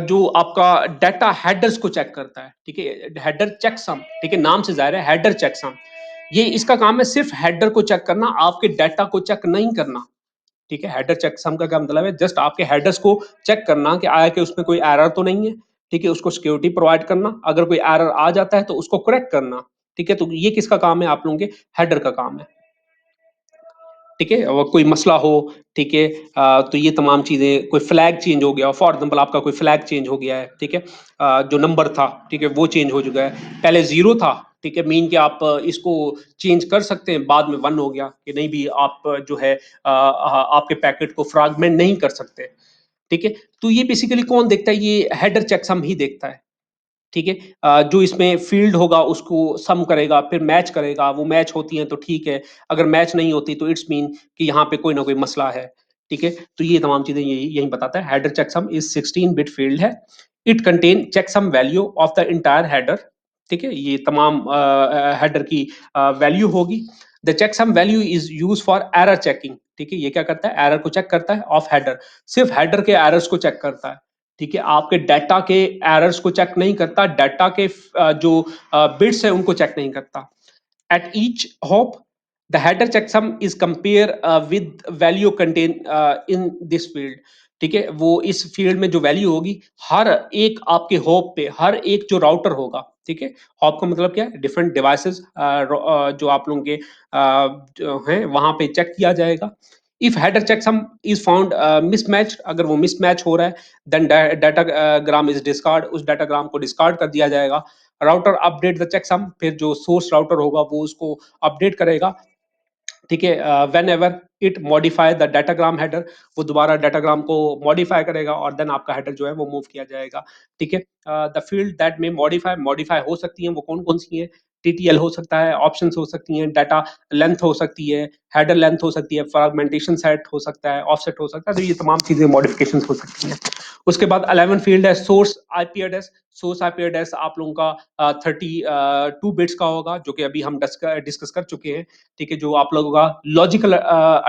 जो आपका डाटा हेडर्स को चेक करता है। ठीक है, हेडर चेकसम, ठीक है, नाम से जाहिर है हेडर चेकसम। ये इसका काम है सिर्फ हेडर को चेक करना, आपके डाटा को चेक नहीं करना। ठीक है, हेडर चेकसम का क्या मतलब है, जस्ट आपके हेडर्स को चेक करना कि आया कि उसमें कोई एरर तो नहीं है। ठीक है, उसको सिक्योरिटी प्रोवाइड करना, अगर कोई एरर आ जाता है तो उसको करेक्ट करना। ठीक है, तो ये किसका काम है, आप लोगों के हेडर का काम है। ठीक है, और कोई मसला हो, ठीक है, तो ये तमाम चीजें, कोई फ्लैग चेंज हो गया, फॉर एग्जाम्पल आपका कोई फ्लैग चेंज हो गया है। ठीक है, जो नंबर था, ठीक है, वो चेंज हो चुका है, पहले 0 था। ठीक है, मीन कि आप इसको चेंज कर सकते हैं, बाद में 1 हो गया कि नहीं भी, आप जो है आपके पैकेट को फ्रैगमेंट नहीं कर सकते। ठीक है, तो ये बेसिकली कौन देखता है, ये हेडर चेकसम ही देखता है। ठीक है, जो इसमें फील्ड होगा उसको सम करेगा, फिर मैच करेगा, वो मैच होती हैं तो ठीक है, अगर मैच नहीं होती तो इट्स मीन कि यहाँ पे कोई ना कोई मसला है। ठीक है, तो ये तमाम चीजें यही यही बताता है। Header checksum is 16 bit field है। It contain checksum value of the entire header. ठीक है, ये तमाम हेडर की वैल्यू होगी। The checksum value is use for error checking. ठीक है, ये क्या करता है, एरर को चेक करता है ऑफ हेडर, सिर्फ हेडर के एरर्स को चेक करता है। ठीक है, आपके डाटा के एरर्स को चेक नहीं करता, डाटा के जो बिट्स है उनको चेक नहीं करता। At each hop the header checksum is compare with value contain in this field. ठीक है, वो इस फील्ड में जो वैल्यू होगी, हर एक आपके हॉप पे, हर एक जो राउटर होगा। ठीक है, हॉप का मतलब क्या है, डिफरेंट डिवाइसेस जो आप लोगों के जो हैं वहां पे चेक किया जाएगा। If header checksum is found mismatch, अगर वो मिसमैच हो रहा है, then datagram is discard, उस डाटा ग्राम को डिस्कार्ड कर दिया जाएगा। राउटर अपडेट द चेकसम, फिर जो सोर्स राउटर होगा वो उसको अपडेट करेगा। ठीक है, when ever it modify the datagram header, वो दोबारा डाटाग्राम को मॉडिफाई करेगा और देन आपका हेडर जो है वो मूव किया जाएगा। ठीक है, द फील्ड दैट में मॉडिफाई मॉडिफाई हो सकती हैं, वो कौन कौन सी हैं, टीटीएल हो सकता है, ऑप्शंस हो सकती हैं, डाटा लेंथ हो सकती है, हेडर लेंथ हो सकती है, फ्रैगमेंटेशन सेट हो सकता है, ऑफसेट हो सकता है। तो ये तमाम चीजें मॉडिफिकेशन हो सकती हैं। उसके बाद 11 फील्ड है source IP address. Source IP address आप लोगों का 32 बिट्स का होगा, जो कि अभी हम डिस्कस कर चुके हैं। ठीक है, जो आप लोगों का लॉजिकल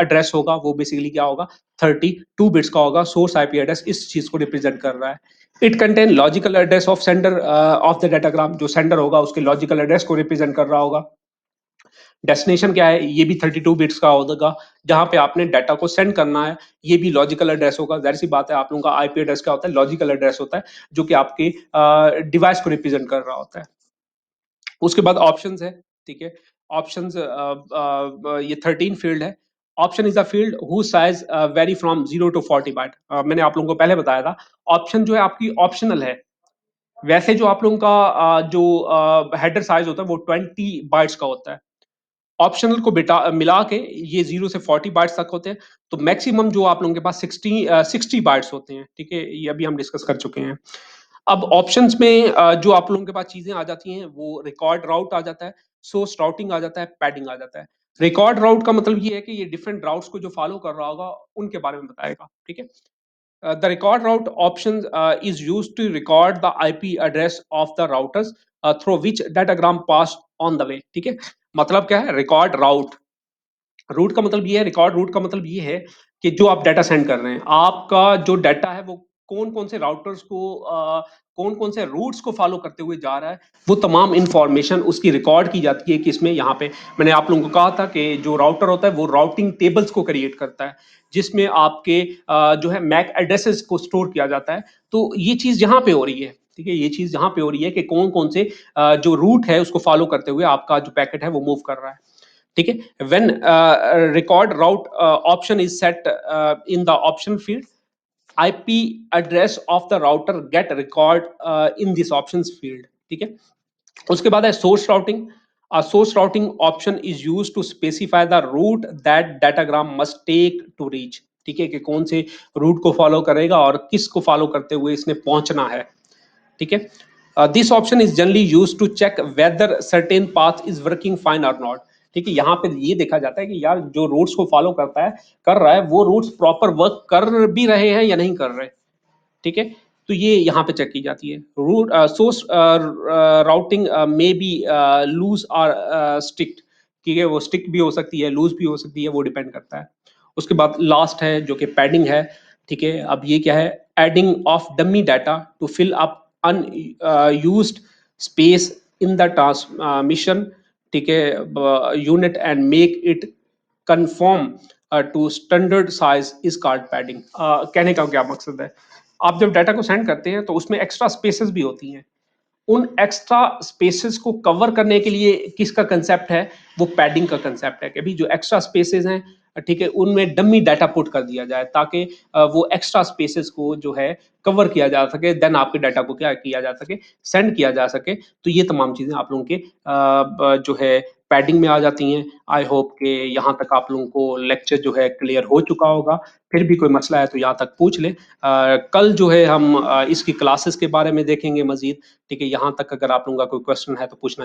एड्रेस होगा वो बेसिकली क्या होगा, 32 बिट्स का होगा। सोर्स आईपी एड्रेस इस चीज को रिप्रेजेंट कर रहा है। It contain logical address of sender of the datagram, जो सेंडर होगा उसके लॉजिकल एड्रेस को रिप्रेजेंट कर रहा होगा। डेस्टिनेशन क्या है, ये भी 32 बिट्स का होगा, जहां पे आपने डाटा को सेंड करना है, ये भी लॉजिकल एड्रेस होगा। जाहिर सी बात है, आप लोगों का आईपी एड्रेस क्या होता है, लॉजिकल एड्रेस होता है, जो कि आपके डिवाइस को रिप्रेजेंट कर रहा होता है। उसके बाद ऑप्शन है। ठीक है, ऑप्शन ये 13 फील्ड है। Option is a field who size vary from 0 to 40 byte. मैंने आप लोगों को पहले बताया था, ऑप्शन जो है आपकी ऑप्शनल है। वैसे जो आप लोगों का जो हेडर साइज होता है वो 20 बाइट्स का होता है। ऑप्शनल को बेटा मिला के ये 0 से 40 बाइट्स तक होते हैं। तो मैक्सिमम जो आप लोगों के पास 60 बाइट्स होते हैं। ठीक है, ये अभी हम डिस्कस कर चुके हैं। अब ऑप्शंस में जो आप लोगों के पास चीजें आ जाती हैं, वो रिकॉर्ड राउट आ जाता है, सोर्स राउटिंग आ जाता है, पैडिंग आ जाता है। रिकॉर्ड राउट का मतलब ये है कि ये डिफरेंट राउट्स को जो फॉलो कर रहा होगा उनके बारे में बताएगा। ठीक है, the record route option is used to record the IP address of the routers through which datagram passed on the way। ठीक है, मतलब क्या है? रिकॉर्ड राउट। रूट का मतलब ये है, रिकॉर्ड रूट का मतलब ये है कि जो आप डाटा सेंड कर रहे हैं, आपका जो डाटा है वो कौन-कौन से राउटर्स को कौन-कौन से रूट्स को फॉलो करते हुए जा रहा है, वो तमाम इंफॉर्मेशन उसकी रिकॉर्ड की जाती है कि इसमें यहाँ पे मैंने आप लोगों को कहा था कि जो राउटर होता है वो राउटिंग टेबल्स को क्रिएट करता है, जिसमें आपके जो है मैक एड्रेसेस को स्टोर किया जाता है। तो ये चीज़ यहाँ पे हो रही है, ठीक है? ये चीज़ यहाँ पे हो रही है कि कौन-कौन से जो रूट है उसको फॉलो करते हुए आपका जो पैकेट है वो मूव कर रहा है। ठीक है? When record route option is set in the option field, IP address of the router get record in this options field। ठीक है? उसके बाद है source routing। A source routing option is used to specify the route that datagram must take to reach। ठीक है? कि कौन से रूट को फॉलो करेगा और किस को फॉलो करते हुए इसने पहुंचना है। ठीक है? This option is generally used to check whether certain path is working fine और नॉट। ठीक है? यहाँ पे ये देखा जाता है कि यार जो रूट्स को फॉलो करता है कर रहा है वो रूट्स प्रॉपर वर्क कर भी रहे हैं या नहीं कर रहे। ठीक है? तो ये यहाँ पे चेक की जाती है। Route source routing may be loose और स्ट्रिक्ट। ठीक है? वो स्ट्रिक्ट भी हो सकती है, लूज भी हो सकती है, वो डिपेंड करता है। उसके बाद लास्ट है जो कि पैडिंग है। ठीक है? अब ये क्या है? Adding of dummy data to fill up unused space in the transmission, ठीक है, unit and make it conform to standard size is called padding. कहने का क्या मकसद है? आप जब डाटा को सेंड करते हैं तो उसमें एक्स्ट्रा स्पेसेस भी होती हैं। उन एक्स्ट्रा स्पेसेस को कवर करने के लिए किसका कंसेप्ट है? वो पैडिंग का कंसेप्ट है कि अभी जो एक्स्ट्रा स्पेसेस हैं, ठीक है, उनमें डमी डाटा पुट कर दिया जाए ताकि वो एक्स्ट्रा स्पेसेस को जो है कवर किया जा सके, देन आपके डाटा को क्या किया जा सके, सेंड किया जा सके। तो ये तमाम चीजें आप लोगों के जो है पैडिंग में आ जाती हैं। आई होप कि यहाँ तक आप लोगों को लेक्चर जो है क्लियर हो चुका होगा। फिर भी कोई मसला है तो यहाँ तक पूछ ले। कल जो है हम इसकी क्लासेस के बारे में देखेंगे मजीद। ठीक है? यहाँ तक अगर आप लोगों का कोई क्वेश्चन है तो पूछना।